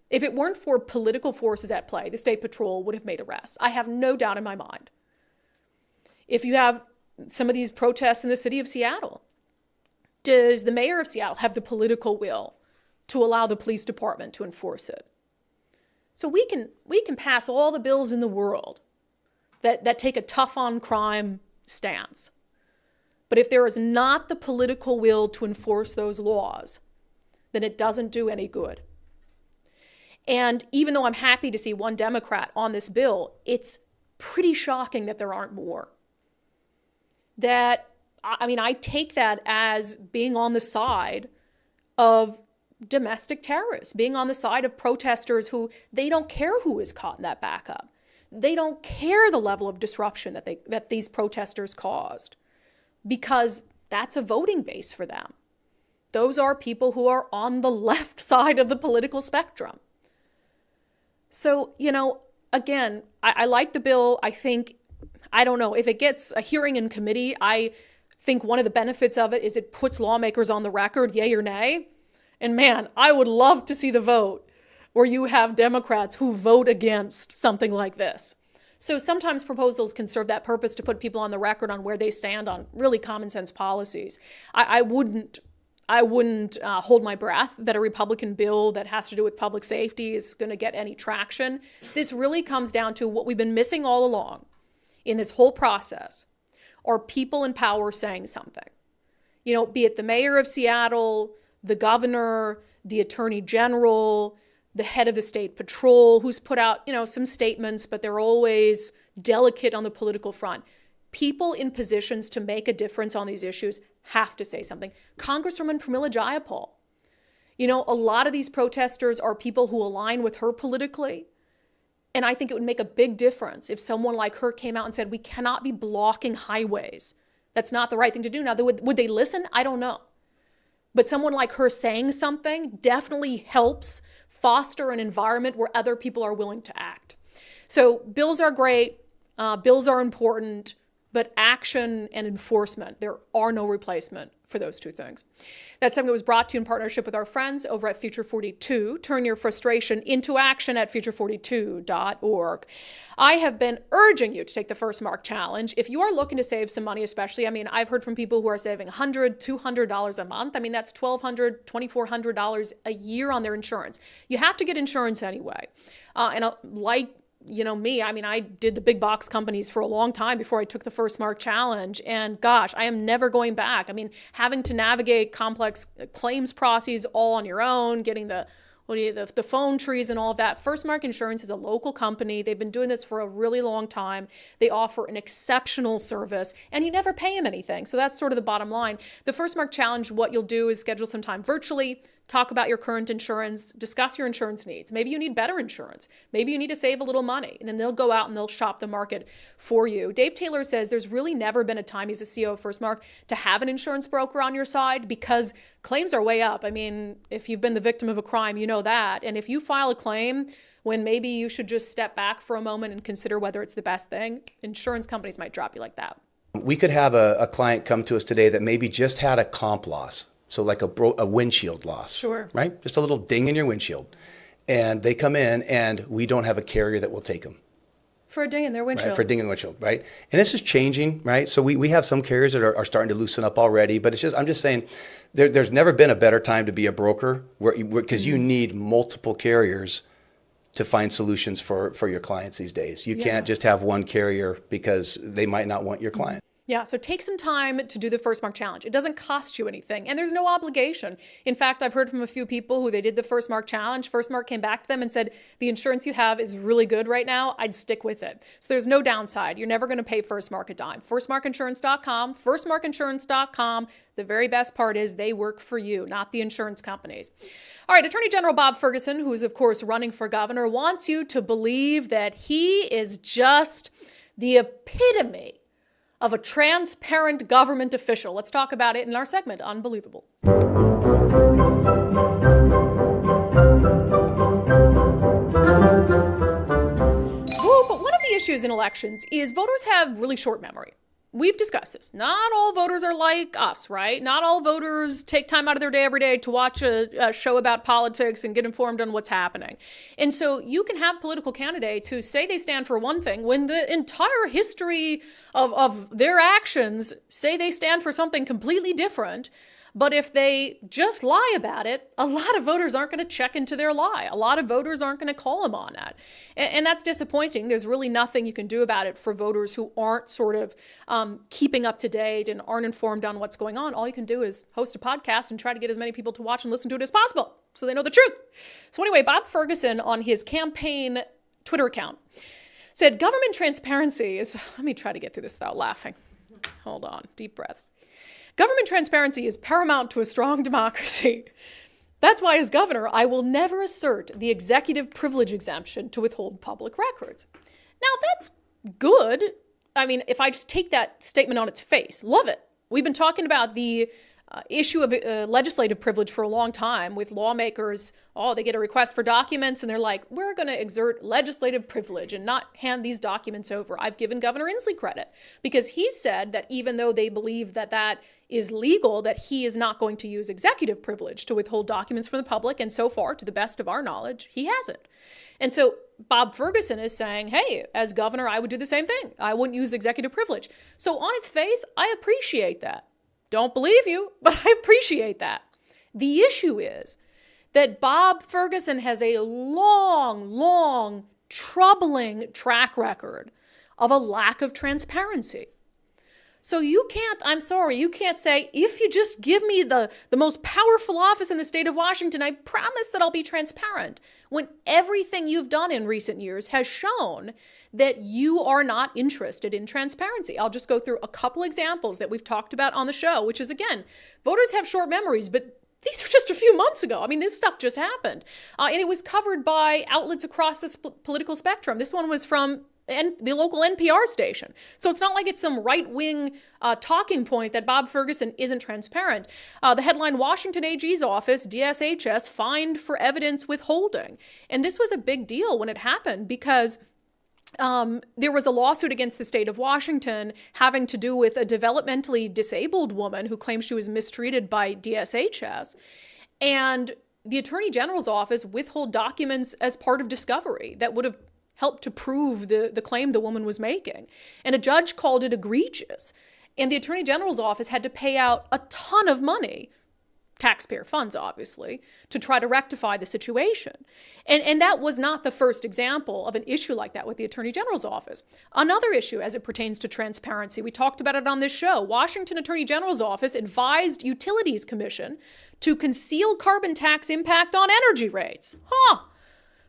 if it weren't for political forces at play, the state patrol would have made arrests. I have no doubt in my mind. If you have some of these protests in the city of Seattle, does the mayor of Seattle have the political will to allow the police department to enforce it? So we can pass all the bills in the world that take a tough on crime stance. But if there is not the political will to enforce those laws, then it doesn't do any good. And even though I'm happy to see one Democrat on this bill, it's pretty shocking that there aren't more. I take that as being on the side of domestic terrorists, being on the side of protesters who they don't care who is caught in that backup. They don't care the level of disruption that these protesters caused. because that's a voting base for them. Those are people who are on the left side of the political spectrum. So, again, I like the bill. I don't know, if it gets a hearing in committee, I think one of the benefits of it is it puts lawmakers on the record, yay or nay. And man, I would love to see the vote where you have Democrats who vote against something like this. So sometimes proposals can serve that purpose to put people on the record on where they stand on really common sense policies. I wouldn't hold my breath that a Republican bill that has to do with public safety is going to get any traction. This really comes down to what we've been missing all along in this whole process are people in power saying something. Be it the mayor of Seattle, the governor, the attorney general, the head of the state patrol, who's put out, some statements, but they're always delicate on the political front. People in positions to make a difference on these issues have to say something. Congresswoman Pramila Jayapal, a lot of these protesters are people who align with her politically. And I think it would make a big difference if someone like her came out and said, we cannot be blocking highways. That's not the right thing to do. Now, would they listen? I don't know. But someone like her saying something definitely helps foster an environment where other people are willing to act. So bills are great. Bills are important. But action and enforcement, there are no replacement for those two things. That segment was brought to you in partnership with our friends over at Future 42. Turn your frustration into action at future42.org. I have been urging you to take the First Mark Challenge. If you are looking to save some money, especially, I've heard from people who are saving $100, $200 a month. That's $1,200, $2,400 a year on their insurance. You have to get insurance anyway. Me, I did the big box companies for a long time before I took the First Mark Challenge. And gosh, I am never going back. Having to navigate complex claims processes all on your own, getting the phone trees and all of that. First Mark Insurance is a local company. They've been doing this for a really long time. They offer an exceptional service and you never pay them anything. So that's sort of the bottom line. The First Mark Challenge, what you'll do is schedule some time virtually, talk about your current insurance, discuss your insurance needs. Maybe you need better insurance. Maybe you need to save a little money. And then they'll go out and they'll shop the market for you. Dave Taylor says there's really never been a time, he's the CEO of First Mark, to have an insurance broker on your side because claims are way up. If you've been the victim of a crime, you know that. And if you file a claim when maybe you should just step back for a moment and consider whether it's the best thing, insurance companies might drop you like that. We could have a client come to us today that maybe just had a comp loss. So like a windshield loss, sure, right? Just a little ding in your windshield. And they come in and we don't have a carrier that will take them. For a ding in their windshield. Right, for a ding in the windshield, right? And this is changing, right? So we have some carriers that are starting to loosen up already, but I'm just saying there's never been a better time to be a broker because you need multiple carriers to find solutions for your clients these days. You can't just have one carrier because they might not want your client. Yeah, so take some time to do the First Mark Challenge. It doesn't cost you anything, and there's no obligation. In fact, I've heard from a few people who they did the First Mark Challenge. First Mark came back to them and said, the insurance you have is really good right now. I'd stick with it. So there's no downside. You're never going to pay First Mark a dime. FirstMarkInsurance.com, FirstMarkInsurance.com. The very best part is they work for you, not the insurance companies. All right, Attorney General Bob Ferguson, who is, of course, running for governor, wants you to believe that he is just the epitome of a transparent government official. Let's talk about it in our segment, Unbelievable. Ooh, but one of the issues in elections is voters have really short memory. We've discussed this. Not all voters are like us, right? Not all voters take time out of their day every day to watch a show about politics and get informed on what's happening. And so you can have political candidates who say they stand for one thing when the entire history of their actions say they stand for something completely different. But if they just lie about it, a lot of voters aren't going to check into their lie. A lot of voters aren't going to call them on that. And that's disappointing. There's really nothing you can do about it for voters who aren't sort of keeping up to date and aren't informed on what's going on. All you can do is host a podcast and try to get as many people to watch and listen to it as possible so they know the truth. So anyway, Bob Ferguson on his campaign Twitter account said government transparency is, let me try to get through this without laughing. Hold on, deep breaths. Government transparency is paramount to a strong democracy. That's why, as governor, I will never assert the executive privilege exemption to withhold public records. Now, that's good. If I just take that statement on its face, love it. We've been talking about the issue of legislative privilege for a long time with lawmakers. Oh, they get a request for documents and they're like, we're going to exert legislative privilege and not hand these documents over. I've given Governor Inslee credit because he said that even though they believe that that is legal, that he is not going to use executive privilege to withhold documents from the public. And so far, to the best of our knowledge, he hasn't. And so Bob Ferguson is saying, hey, as governor, I would do the same thing. I wouldn't use executive privilege. So on its face, I appreciate that. Don't believe you, but I appreciate that. The issue is that Bob Ferguson has a long, troubling track record of a lack of transparency. So you can't say, if you just give me the most powerful office in the state of Washington, I promise that I'll be transparent, when everything you've done in recent years has shown that you are not interested in transparency. I'll just go through a couple examples that we've talked about on the show, which is, again, voters have short memories, but these are just a few months ago. I mean, this stuff just happened. And it was covered by outlets across the political spectrum. This one was from the local NPR station. So it's not like it's some right-wing talking point that Bob Ferguson isn't transparent. The headline, Washington AG's office, DSHS, fined for evidence withholding. And this was a big deal when it happened because there was a lawsuit against the state of Washington having to do with a developmentally disabled woman who claims she was mistreated by DSHS. And the Attorney General's office withheld documents as part of discovery that would have helped to prove the claim the woman was making. And a judge called it egregious. And the Attorney General's office had to pay out a ton of money, taxpayer funds, obviously, to try to rectify the situation. And that was not the first example of an issue like that with the Attorney General's office. Another issue as it pertains to transparency, we talked about it on this show. Washington Attorney General's office advised Utilities Commission to conceal carbon tax impact on energy rates.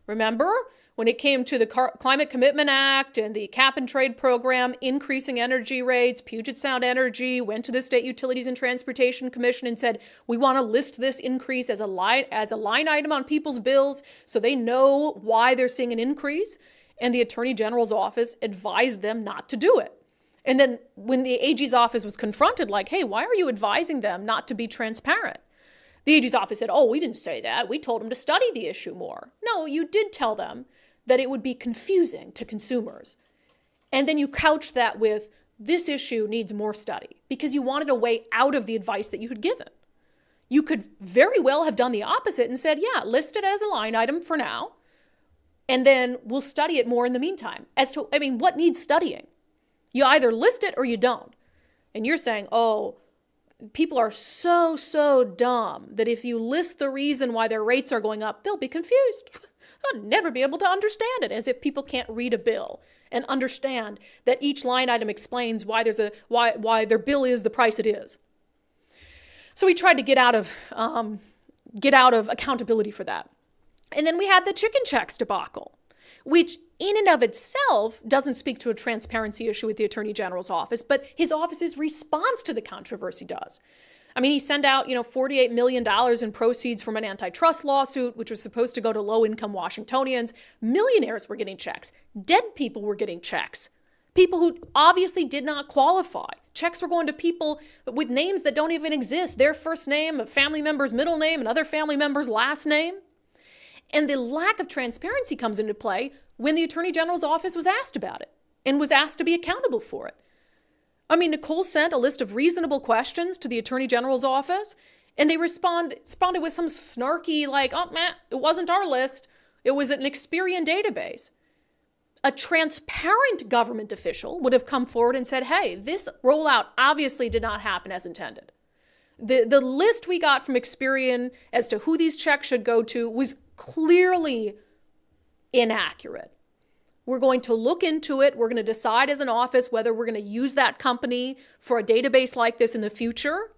Remember? When it came to the Climate Commitment Act and the cap and trade program, increasing energy rates, Puget Sound Energy went to the State Utilities and Transportation Commission and said, we want to list this increase as a line item on people's bills so they know why they're seeing an increase. And the Attorney General's office advised them not to do it. And then when the AG's office was confronted, like, hey, why are you advising them not to be transparent? The AG's office said, oh, we didn't say that. We told them to study the issue more. No, you did tell them that it would be confusing to consumers. And then you couched that with, this issue needs more study, because you wanted a way out of the advice that you had given. You could very well have done the opposite and said, yeah, list it as a line item for now, and then we'll study it more in the meantime. What needs studying? You either list it or you don't. And you're saying, oh, people are so dumb that if you list the reason why their rates are going up, they'll be confused. They'll never be able to understand it, as if people can't read a bill and understand that each line item explains why their bill is the price it is. So we tried to get out of accountability for that. And then we had the chicken checks debacle, which in and of itself doesn't speak to a transparency issue with the Attorney General's office, but his office's response to the controversy does. I mean, he sent out, $48 million in proceeds from an antitrust lawsuit, which was supposed to go to low-income Washingtonians. Millionaires were getting checks. Dead people were getting checks. People who obviously did not qualify. Checks were going to people with names that don't even exist. Their first name, a family member's middle name, another family member's last name. And the lack of transparency comes into play when the Attorney General's office was asked about it and was asked to be accountable for it. I mean, Nicole sent a list of reasonable questions to the Attorney General's office, and they responded with some snarky, like, oh, man, it wasn't our list. It was an Experian database. A transparent government official would have come forward and said, hey, this rollout obviously did not happen as intended. The list we got from Experian as to who these checks should go to was clearly inaccurate. We're going to look into it. We're going to decide as an office whether we're going to use that company for a database like this in the future.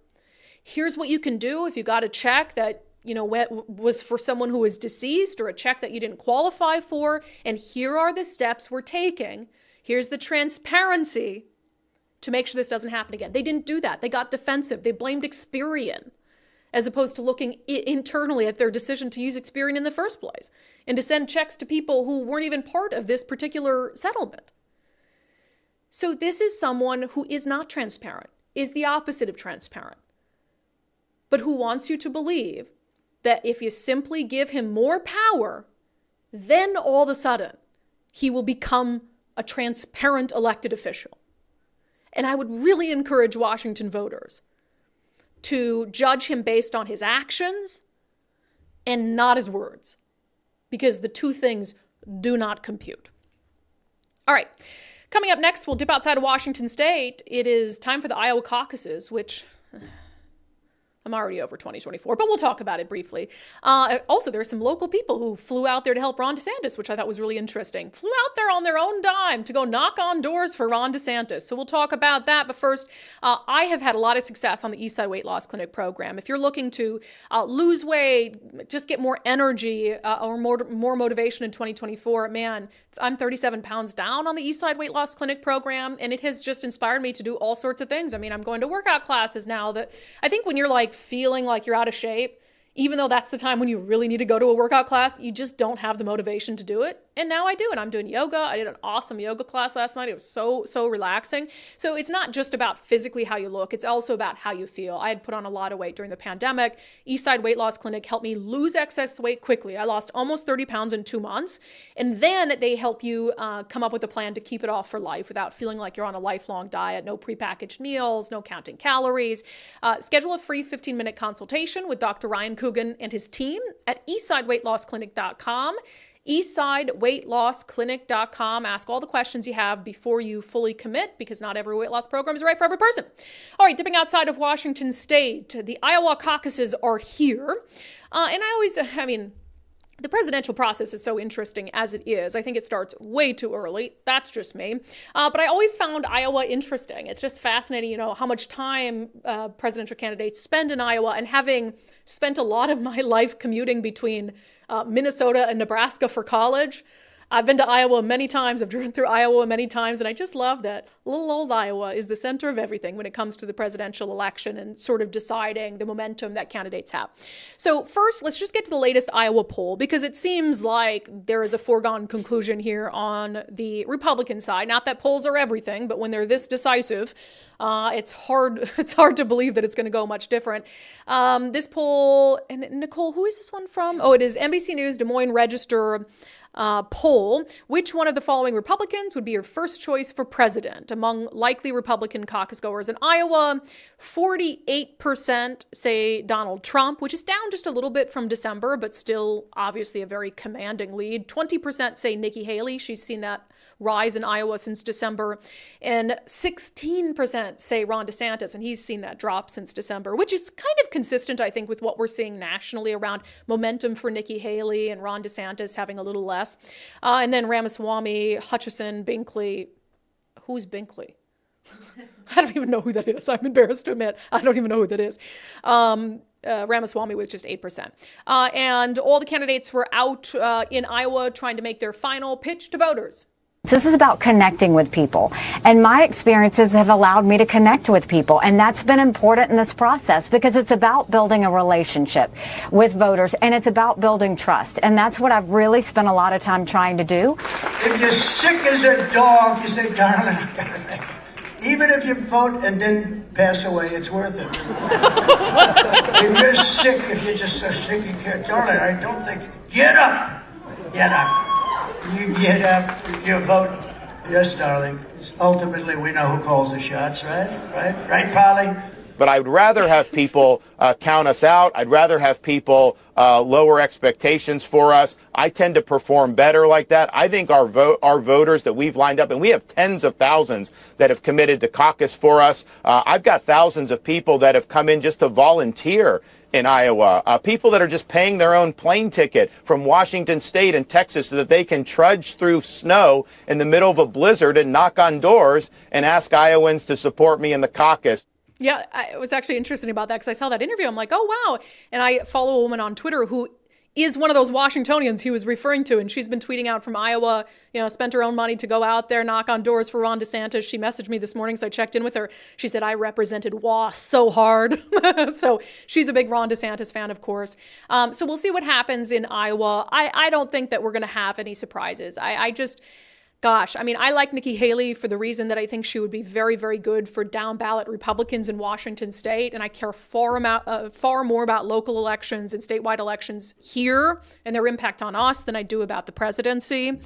Here's what you can do if you got a check that, was for someone who is deceased, or a check that you didn't qualify for. And here are the steps we're taking. Here's the transparency to make sure this doesn't happen again. They didn't do that. They got defensive. They blamed Experian, as opposed to looking internally at their decision to use Experian in the first place and to send checks to people who weren't even part of this particular settlement. So this is someone who is not transparent. is the opposite of transparent, but who wants you to believe that if you simply give him more power, then all of a sudden he will become a transparent elected official. And I would really encourage Washington voters to judge him based on his actions and not his words, because the two things do not compute. All right, coming up next, we'll dip outside of Washington State. It is time for the Iowa caucuses, which I'm already over 2024, but we'll talk about it briefly. Also, there are some local people who flew out there to help Ron DeSantis, which I thought was really interesting. Flew out there on their own dime to go knock on doors for Ron DeSantis. So we'll talk about that. But first, I have had a lot of success on the Eastside Weight Loss Clinic program. If you're looking to lose weight, just get more energy or more motivation in 2024, man, I'm 37 pounds down on the Eastside Weight Loss Clinic program, and it has just inspired me to do all sorts of things. I mean, I'm going to workout classes now that I think when you're like feeling like you're out of shape, even though that's the time when you really need to go to a workout class, you just don't have the motivation to do it. And now I do, and I'm doing yoga. I did an awesome yoga class last night. It was so relaxing. So it's not just about physically how you look. It's also about how you feel. I had put on a lot of weight during the pandemic. Eastside Weight Loss Clinic helped me lose excess weight quickly. I lost almost 30 pounds in 2 months. And then they help you come up with a plan to keep it off for life without feeling like you're on a lifelong diet. No prepackaged meals, no counting calories. Schedule a free 15-minute consultation with Dr. Ryan Coogan and his team at eastsideweightlossclinic.com. eastsideweightlossclinic.com. Ask all the questions you have before you fully commit, because not every weight loss program is right for every person. All right, dipping outside of Washington State, the Iowa caucuses are here. The presidential process is so interesting as it is. I think it starts way too early. That's just me. But I always found Iowa interesting. It's just fascinating, how much time presidential candidates spend in Iowa, and having spent a lot of my life commuting between Minnesota and Nebraska for college. I've been to Iowa many times. I've driven through Iowa many times, and I just love that little old Iowa is the center of everything when it comes to the presidential election and sort of deciding the momentum that candidates have. So first, let's just get to the latest Iowa poll, because it seems like there is a foregone conclusion here on the Republican side. Not that polls are everything, but when they're this decisive, it's hard to believe that it's going to go much different. This poll, and Nicole, who is this one from? Oh, it is NBC News Des Moines Register poll. Which one of the following Republicans would be your first choice for president? Among likely Republican caucus goers in Iowa, 48% say Donald Trump, which is down just a little bit from December, but still obviously a very commanding lead. 20% say Nikki Haley. She's seen that rise in Iowa since December. And 16% say Ron DeSantis, and he's seen that drop since December, which is kind of consistent, I think, with what we're seeing nationally around momentum for Nikki Haley and Ron DeSantis having a little less. And then Ramaswamy, Hutchison, Binkley. Who's Binkley? I don't even know who that is. I'm embarrassed to admit. I don't even know who that is. Ramaswamy with just 8%. And all the candidates were out in Iowa trying to make their final pitch to voters. This is about connecting with people, and my experiences have allowed me to connect with people, and that's been important in this process, because it's about building a relationship with voters, and it's about building trust, and that's what I've really spent a lot of time trying to do. If you're sick as a dog, you say, darling, I gotta make it. Even if you vote and then pass away, it's worth it. If you're sick, if you're just so sick you can't, darling, I don't think, get up. You get up, you vote. Yes, darling. Ultimately, we know who calls the shots, right? Right, Polly? But I'd rather have people count us out. I'd rather have people lower expectations for us. I tend to perform better like that. I think our voters that we've lined up, and we have tens of thousands that have committed to caucus for us. I've got thousands of people that have come in just to volunteer in Iowa, people that are just paying their own plane ticket from Washington State and Texas so that they can trudge through snow in the middle of a blizzard and knock on doors and ask Iowans to support me in the caucus. Yeah, it was actually interesting about that, because I saw that interview. I'm like, oh, wow. And I follow a woman on Twitter who is one of those Washingtonians he was referring to, and she's been tweeting out from Iowa, spent her own money to go out there, knock on doors for Ron DeSantis. She messaged me this morning, so I checked in with her. She said, I represented WAS so hard. So she's a big Ron DeSantis fan, of course. So we'll see what happens in Iowa. I don't think that we're going to have any surprises. Gosh, I mean, I like Nikki Haley for the reason that I think she would be very, very good for down ballot Republicans in Washington state. And I care far more about local elections and statewide elections here and their impact on us than I do about the presidency.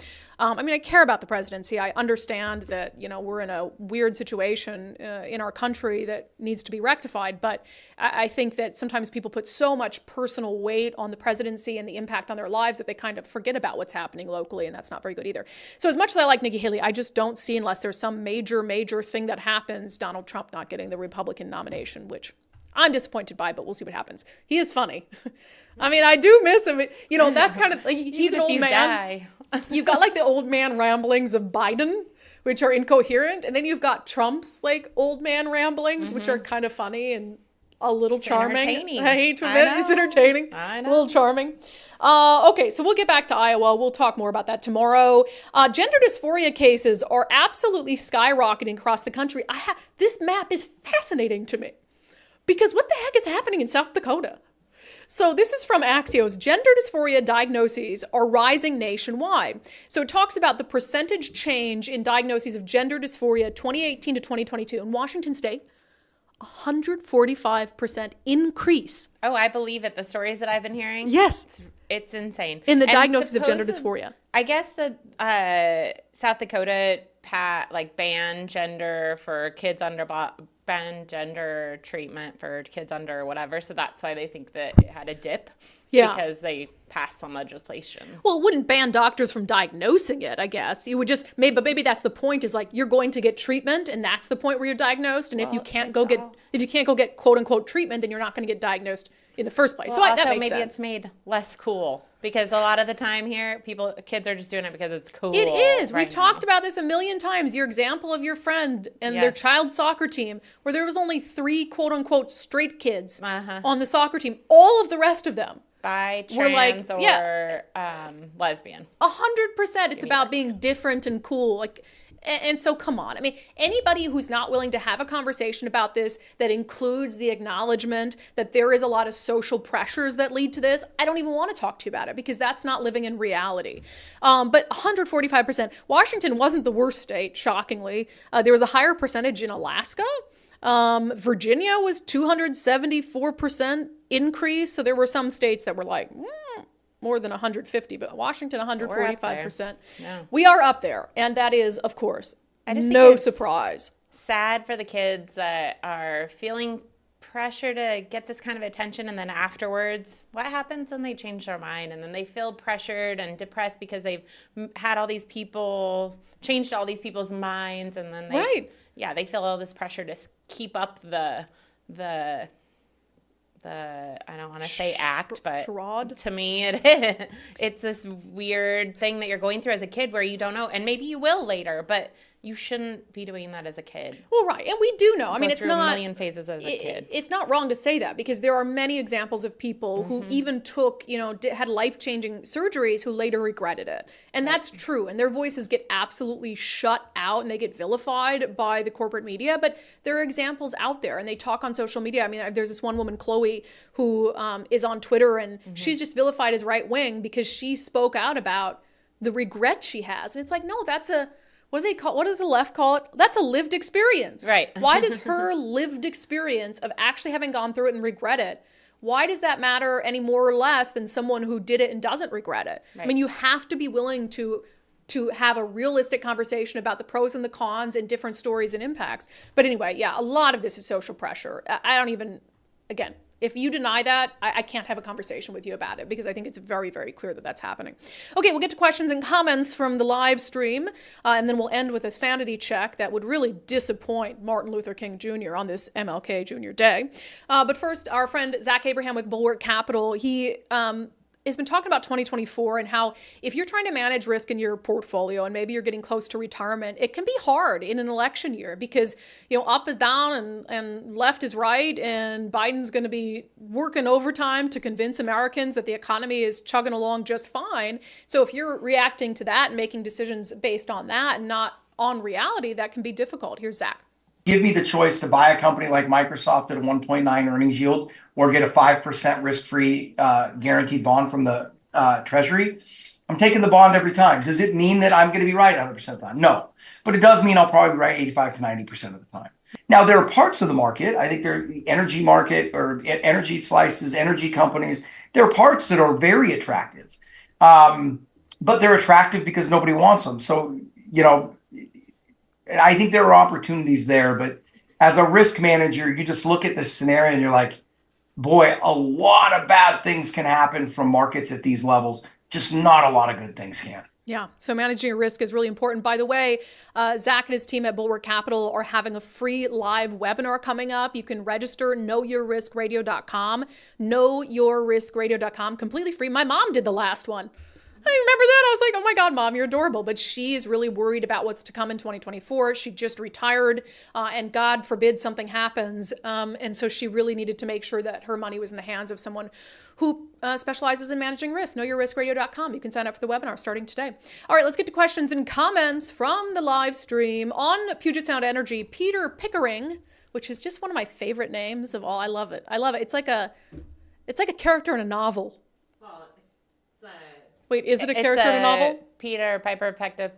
I mean, I care about the presidency. I understand that, we're in a weird situation in our country that needs to be rectified. But I think that sometimes people put so much personal weight on the presidency and the impact on their lives that they kind of forget about what's happening locally. And that's not very good either. So as much as I like Nikki Haley, I just don't see, unless there's some major, major thing that happens, Donald Trump not getting the Republican nomination, which I'm disappointed by, but we'll see what happens. He is funny. I mean, I do miss him. That's kind of like, he's an old man. You've got like the old man ramblings of Biden, which are incoherent. And then you've got Trump's like old man ramblings, which are kind of funny and a little charming. I hate to admit it's entertaining. I know. A little charming. Okay, so we'll get back to Iowa. We'll talk more about that tomorrow. Gender dysphoria cases are absolutely skyrocketing across the country. This map is fascinating to me because what the heck is happening in South Dakota? So this is from Axios. Gender dysphoria diagnoses are rising nationwide. So it talks about the percentage change in diagnoses of gender dysphoria 2018 to 2022 in Washington state. 145% increase. Oh, I believe it. The stories that I've been hearing. Yes. It's insane. In the diagnosis of gender dysphoria. I guess the South Dakota banned gender for kids under banned gender treatment for kids under whatever. So that's why they think that it had a dip. Yeah. Because they passed some legislation. Well, it wouldn't ban doctors from diagnosing it, I guess. You would just, maybe that's the point, is like you're going to get treatment and that's the point where you're diagnosed. And if you can't go get quote unquote treatment, then you're not going to get diagnosed in the first place. Well, so also, that makes maybe sense. It's made less cool because a lot of the time here, kids are just doing it because it's cool. It is. We've talked about this a million times. Your example of your friend and their child's soccer team, where there was only 3 quote unquote straight kids on the soccer team. All of the rest of them bi, trans, or lesbian. 100%. It's about being different and cool. And so come on. I mean, anybody who's not willing to have a conversation about this that includes the acknowledgement that there is a lot of social pressures that lead to this, I don't even want to talk to you about it because that's not living in reality. But 145%. Washington wasn't the worst state, shockingly. There was a higher percentage in Alaska. Virginia was 274% increase. So there were some states that were like, more than 150, but Washington, 145%. Yeah. We are up there. And that is, of course, no surprise. Sad for the kids that are feeling pressure to get this kind of attention. And then afterwards, what happens when they change their mind? And then they feel pressured and depressed because they've had all these people, changed all these people's minds. And then they feel all this pressure to keep up the I don't want to say act, but charade. To me it's this weird thing that you're going through as a kid where you don't know, and maybe you will later, but you shouldn't be doing that as a kid. Well, right. And we do know. I mean, it's not a million phases as a kid. It's not wrong to say that because there are many examples of people who even took, had life-changing surgeries who later regretted it. And that's true. And their voices get absolutely shut out and they get vilified by the corporate media. But there are examples out there and they talk on social media. I mean, there's this one woman, Chloe, who is on Twitter and she's just vilified as right-wing because she spoke out about the regret she has. And it's like, no, that's what does the left call it? That's a lived experience. Right. Why does her lived experience of actually having gone through it and regret it, why does that matter any more or less than someone who did it and doesn't regret it? Right. I mean, you have to be willing to have a realistic conversation about the pros and the cons and different stories and impacts. But anyway, yeah, a lot of this is social pressure. I don't even, again, if you deny that, I can't have a conversation with you about it because I think it's very, very clear that that's happening. Okay, we'll get to questions and comments from the live stream, and then we'll end with a sanity check that would really disappoint Martin Luther King Jr. on this MLK Jr. Day. But first, our friend Zach Abraham with Bulwark Capital, he has been talking about 2024 and how if you're trying to manage risk in your portfolio and maybe you're getting close to retirement, it can be hard in an election year because, up is down and left is right, and Biden's going to be working overtime to convince Americans that the economy is chugging along just fine. So if you're reacting to that and making decisions based on that and not on reality, that can be difficult. Here's Zach. Give me the choice to buy a company like Microsoft at a 1.9 earnings yield or get a 5% risk-free guaranteed bond from the Treasury. I'm taking the bond every time. Does it mean that I'm going to be right 100% of the time? No. But it does mean I'll probably be right 85 to 90% of the time. Now, there are parts of the market, I think there the energy market or energy slices, energy companies, there are parts that are very attractive. But they're attractive because nobody wants them. So, I think there are opportunities there. But as a risk manager, you just look at this scenario and you're like, boy, a lot of bad things can happen from markets at these levels. Just not a lot of good things can. Yeah, so managing your risk is really important. By the way, Zach and his team at Bulwark Capital are having a free live webinar coming up. You can register knowyourriskradio.com, knowyourriskradio.com, completely free. My mom did the last one. I remember that. I was like, oh my God, Mom, you're adorable. But she's really worried about what's to come in 2024. She just retired and God forbid something happens. And so she really needed to make sure that her money was in the hands of someone who specializes in managing risk. KnowYourRiskRadio.com. You can sign up for the webinar starting today. All right, let's get to questions and comments from the live stream. On Puget Sound Energy, Peter Pickering, which is just one of my favorite names of all. I love it. I love it. It's like a character in a novel. Wait, is it a character in a novel? Peter Piper pecked a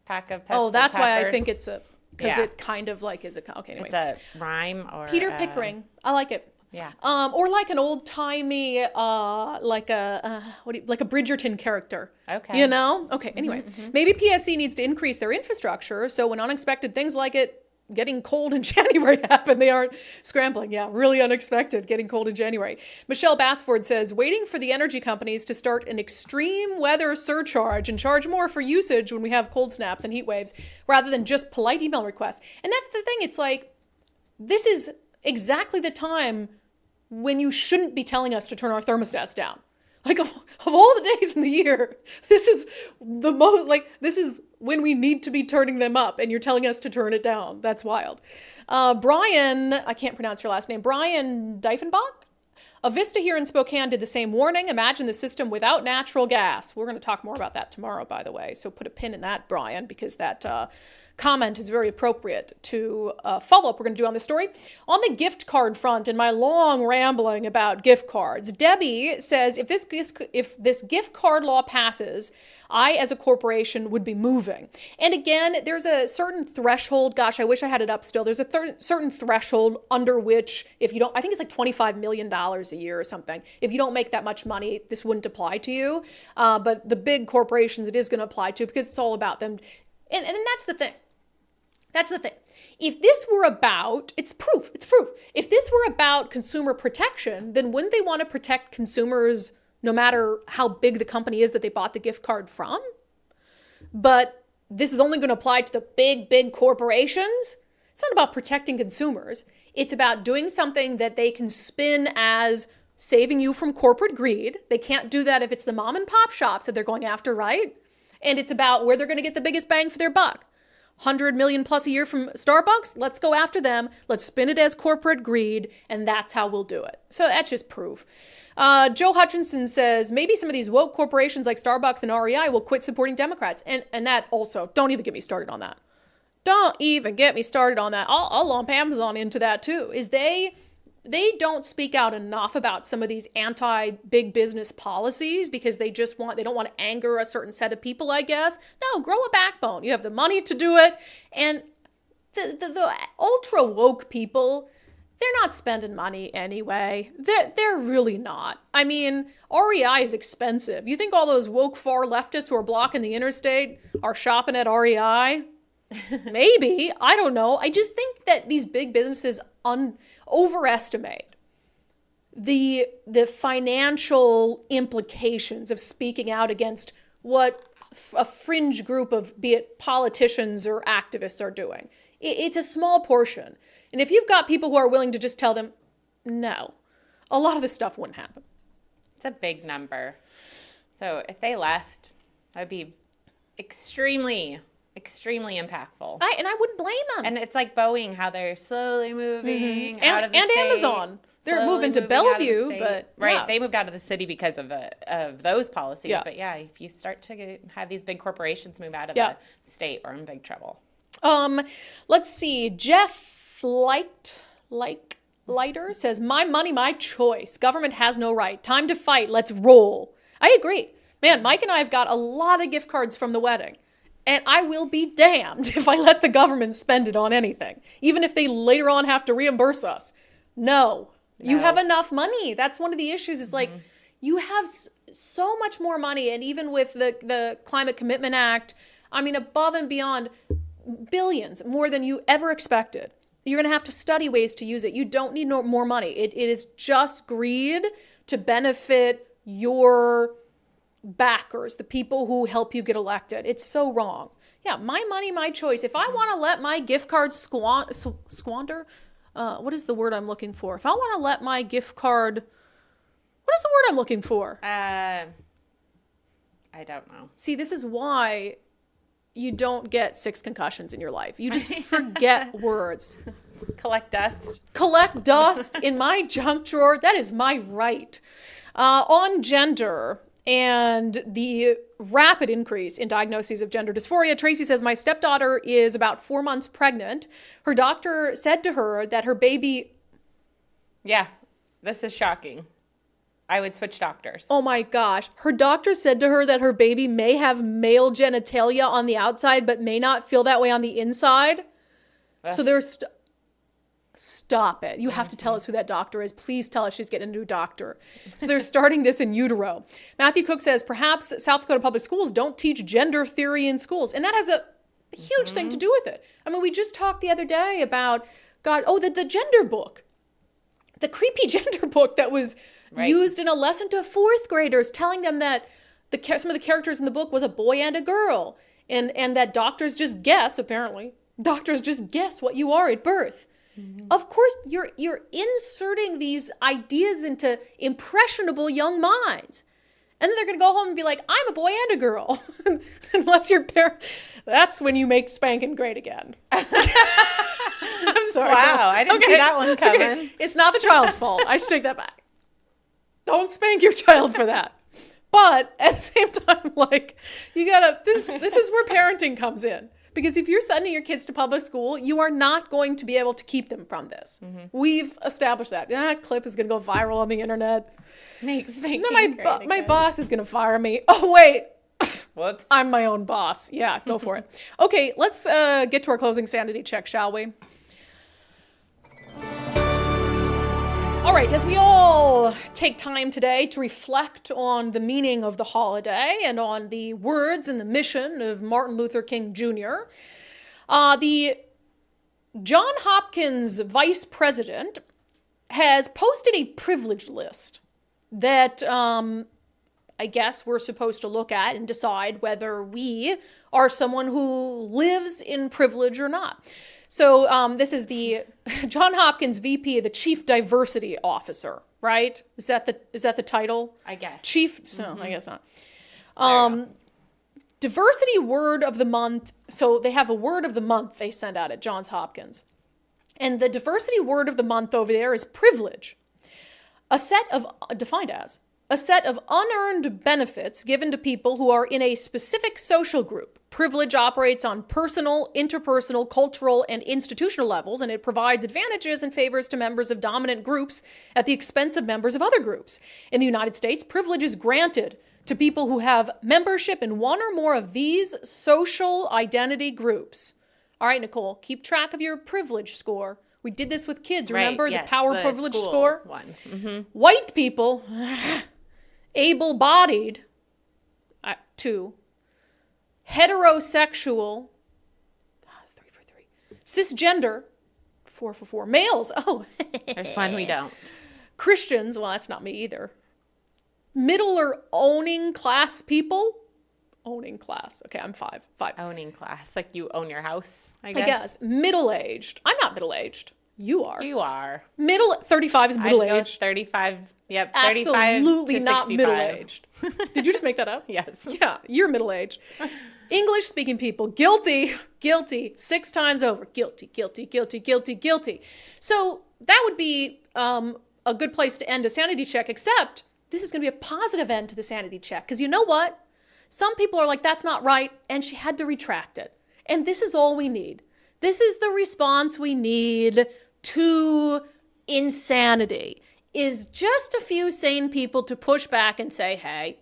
pack of peppers. Oh, that's why I think it's because it kind of like is a, okay, anyway. It's a rhyme or Peter Pickering. I like it. Yeah. Or like an old timey, like a Bridgerton character. Okay. You know? Okay. Anyway, maybe PSC needs to increase their infrastructure so when unexpected things like it getting cold in January happen, they aren't scrambling. Yeah, really unexpected, getting cold in January. Michelle Bassford says, waiting for the energy companies to start an extreme weather surcharge and charge more for usage when we have cold snaps and heat waves, rather than just polite email requests. And that's the thing. It's like, this is exactly the time when you shouldn't be telling us to turn our thermostats down. Like, of all the days in the year, this is the most, like, this is when we need to be turning them up, and you're telling us to turn it down. That's wild. Brian, I can't pronounce your last name, Brian Diefenbach? A Vista here in Spokane did the same warning. Imagine the system without natural gas. We're going to talk more about that tomorrow, by the way. So put a pin in that, Brian, because that comment is very appropriate to follow up we're going to do on this story. On the gift card front, in my long rambling about gift cards, Debbie says if this gift card law passes, I, as a corporation, would be moving. And again, there's a certain threshold. Gosh, I wish I had it up still. There's a certain threshold under which if you don't, I think it's like $25 million a year or something. If you don't make that much money, this wouldn't apply to you. But the big corporations, it is going to apply to because it's all about them. And that's the thing. That's the thing. If this were about, it's proof. If this were about consumer protection, then wouldn't they want to protect consumers no matter how big the company is that they bought the gift card from? But this is only going to apply to the big corporations. It's not about protecting consumers. It's about doing something that they can spin as saving you from corporate greed. They can't do that if it's the mom and pop shops that they're going after, right? And it's about where they're going to get the biggest bang for their buck. 100 million plus a year from Starbucks, let's go after them. Let's spin it as corporate greed, and that's how we'll do it. So that's just proof. Joe Hutchinson says, maybe some of these woke corporations like Starbucks and REI will quit supporting Democrats. And that also, don't even get me started on that. Don't even get me started on that. I'll lump Amazon into that too, is they don't speak out enough about some of these anti-big business policies because they don't want to anger a certain set of people, I guess. No, grow a backbone. You have the money to do it. And the ultra woke people, they're not spending money anyway. They're really not. I mean, REI is expensive. You think all those woke far leftists who are blocking the interstate are shopping at REI? Maybe. I don't know. I just think that these big businesses overestimate the financial implications of speaking out against what a fringe group of, be it politicians or activists, are doing. It's a small portion. And if you've got people who are willing to just tell them, no, a lot of this stuff wouldn't happen. It's a big number. So if they left, that would be extremely impactful. And I wouldn't blame them. And it's like Boeing, how they're slowly moving out of the state. And Amazon. They're moving to Bellevue, but right, they moved out of the city because of those policies. Yeah. But yeah, if you start to have these big corporations move out of the state, we're in big trouble. Let's see. Jeff Lighter says, my money, my choice. Government has no right. Time to fight. Let's roll. I agree. Man, Mike and I have got a lot of gift cards from the wedding. And I will be damned if I let the government spend it on anything, even if they later on have to reimburse us. No. You have enough money. That's one of the issues is like, you have so much more money. And even with the Climate Commitment Act, I mean, above and beyond billions, more than you ever expected. You're going to have to study ways to use it. You don't need more money. It is just greed to benefit your backers, the people who help you get elected. It's so wrong. Yeah, my money, my choice. If I want to let my gift cards squander, what is the word I'm looking for? If I want to let my gift card, what is the word I'm looking for? I don't know. See, this is why you don't get 6 concussions in your life. You just forget words. Collect dust. Collect dust in my junk drawer. That is my right. On gender and the rapid increase in diagnoses of gender dysphoria, Tracy says, my stepdaughter is about 4 months pregnant. Her doctor said to her that her baby... Yeah, this is shocking. I would switch doctors. Oh my gosh. Her doctor said to her that her baby may have male genitalia on the outside, but may not feel that way on the inside. So there's... Stop it. You have to tell us who that doctor is. Please tell us she's getting a new doctor. So they're starting this in utero. Matthew Cook says, perhaps South Dakota public schools don't teach gender theory in schools. And that has a huge thing to do with it. I mean, we just talked the other day about, the gender book. The creepy gender book that was used in a lesson to 4th graders, telling them that some of the characters in the book was a boy and a girl. And that doctors just guess, apparently. Doctors just guess what you are at birth. Of course, you're inserting these ideas into impressionable young minds. And then they're going to go home and be like, I'm a boy and a girl. Unless your parent... That's when you make spanking great again. I'm sorry. Wow, I didn't see that one coming. Okay. It's not the child's fault. I should take that back. Don't spank your child for that. But at the same time, like, you gotta... This is where parenting comes in. Because if you're sending your kids to public school, you are not going to be able to keep them from this. We've established that. That clip is going to go viral on the internet. My boss is going to fire me. Oh, wait. Whoops. I'm my own boss. Yeah, go for it. Okay, let's get to our closing sanity check, shall we? All right, as we all take time today to reflect on the meaning of the holiday and on the words and the mission of Martin Luther King Jr., the John Hopkins vice president has posted a privilege list that I guess we're supposed to look at and decide whether we are someone who lives in privilege or not. So this is the John Hopkins VP, the Chief Diversity Officer, right? Is that the title? I guess. Chief, so I guess not. Diversity word of the month. So they have a word of the month they send out at Johns Hopkins. And the diversity word of the month over there is privilege. Defined as a set of unearned benefits given to people who are in a specific social group. Privilege operates on personal, interpersonal, cultural, and institutional levels, and it provides advantages and favors to members of dominant groups at the expense of members of other groups. In the United States, privilege is granted to people who have membership in one or more of these social identity groups. All right, Nicole, keep track of your privilege score. We did this with kids, remember? Yes, the power privilege school score? One. Mm-hmm. White people, able-bodied, 2. Heterosexual, 3 for 3. Cisgender, 4 for 4. Males, There's one we don't. Christians, well, that's not me either. Middle or owning class people, owning class. Okay, I'm 5. Owning class, like you own your house, I I guess. guess. Middle-aged. I'm not middle-aged. You are. You are. 35 is I'd go middle-aged. 35. Yep, 35 Absolutely to not 65. middle-aged. Did you just make that up? Yes. Yeah, you're middle-aged. English-speaking people, guilty, 6 times over. Guilty. So that would be a good place to end a sanity check, except this is going to be a positive end to the sanity check. Because you know what? Some people are like, that's not right, and she had to retract it. And this is all we need. This is the response we need to insanity, is just a few sane people to push back and say, hey,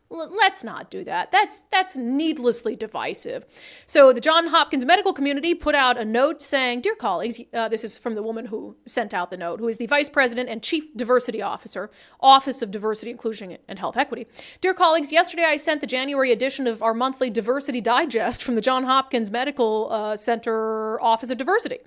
Let's not do that. That's needlessly divisive. So the Johns Hopkins medical community put out a note saying, "Dear colleagues," this is from the woman who sent out the note, who is the Vice President and Chief Diversity Officer, Office of Diversity, Inclusion, and Health Equity. "Dear colleagues, yesterday I sent the January edition of our monthly Diversity Digest from the Johns Hopkins Medical Center Office of Diversity.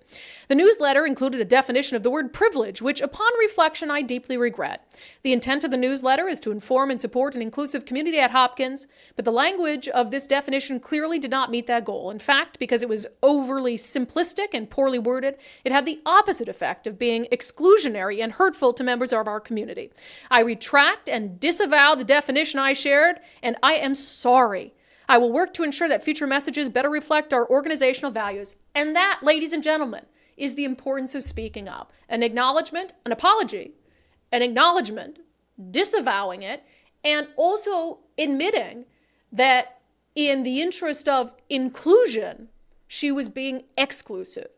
The newsletter included a definition of the word privilege, which upon reflection I deeply regret. The intent of the newsletter is to inform and support an inclusive community at Hopkins, but the language of this definition clearly did not meet that goal. In fact, because it was overly simplistic and poorly worded, it had the opposite effect of being exclusionary and hurtful to members of our community. I retract and disavow the definition I shared, and I am sorry. I will work to ensure that future messages better reflect our organizational values." And that, ladies and gentlemen, is the importance of speaking up. An acknowledgement, an apology, an acknowledgement, disavowing it, and also admitting that in the interest of inclusion, she was being exclusive.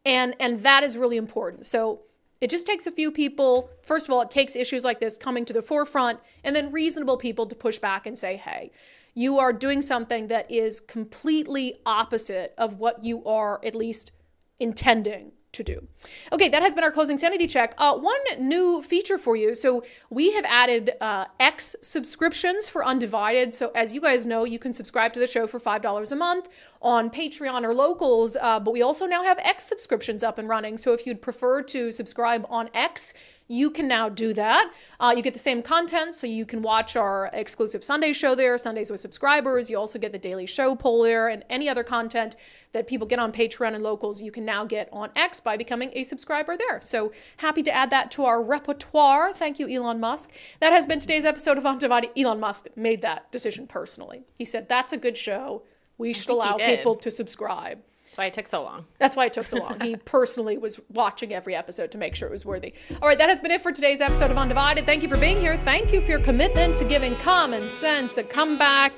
And that is really important. So it just takes a few people. First of all, it takes issues like this coming to the forefront, and then reasonable people to push back and say, hey, you are doing something that is completely opposite of what you are at least intending to do. Okay, that has been our closing sanity check. One new feature for you. So we have added X subscriptions for Undivided. So as you guys know, you can subscribe to the show for $5 a month on Patreon or Locals, but we also now have X subscriptions up and running. So if you'd prefer to subscribe on X, you can now do that. You get the same content, so you can watch our exclusive Sunday show there, Sundays with subscribers. You also get the daily show poll there, and any other content that people get on Patreon and Locals, you can now get on X by becoming a subscriber there. So happy to add that to our repertoire. Thank you, Elon Musk. That has been today's episode of Undivided. Elon Musk made that decision personally. He said, that's a good show. We should allow people to subscribe. That's why it took so long. That's why it took so long. He personally was watching every episode to make sure it was worthy. All right, that has been it for today's episode of Undivided. Thank you for being here. Thank you for your commitment to giving common sense a comeback.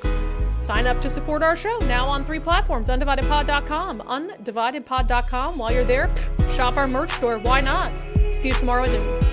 Sign up to support our show now on 3 platforms, undividedpod.com, undividedpod.com. While you're there, shop our merch store. Why not? See you tomorrow at noon.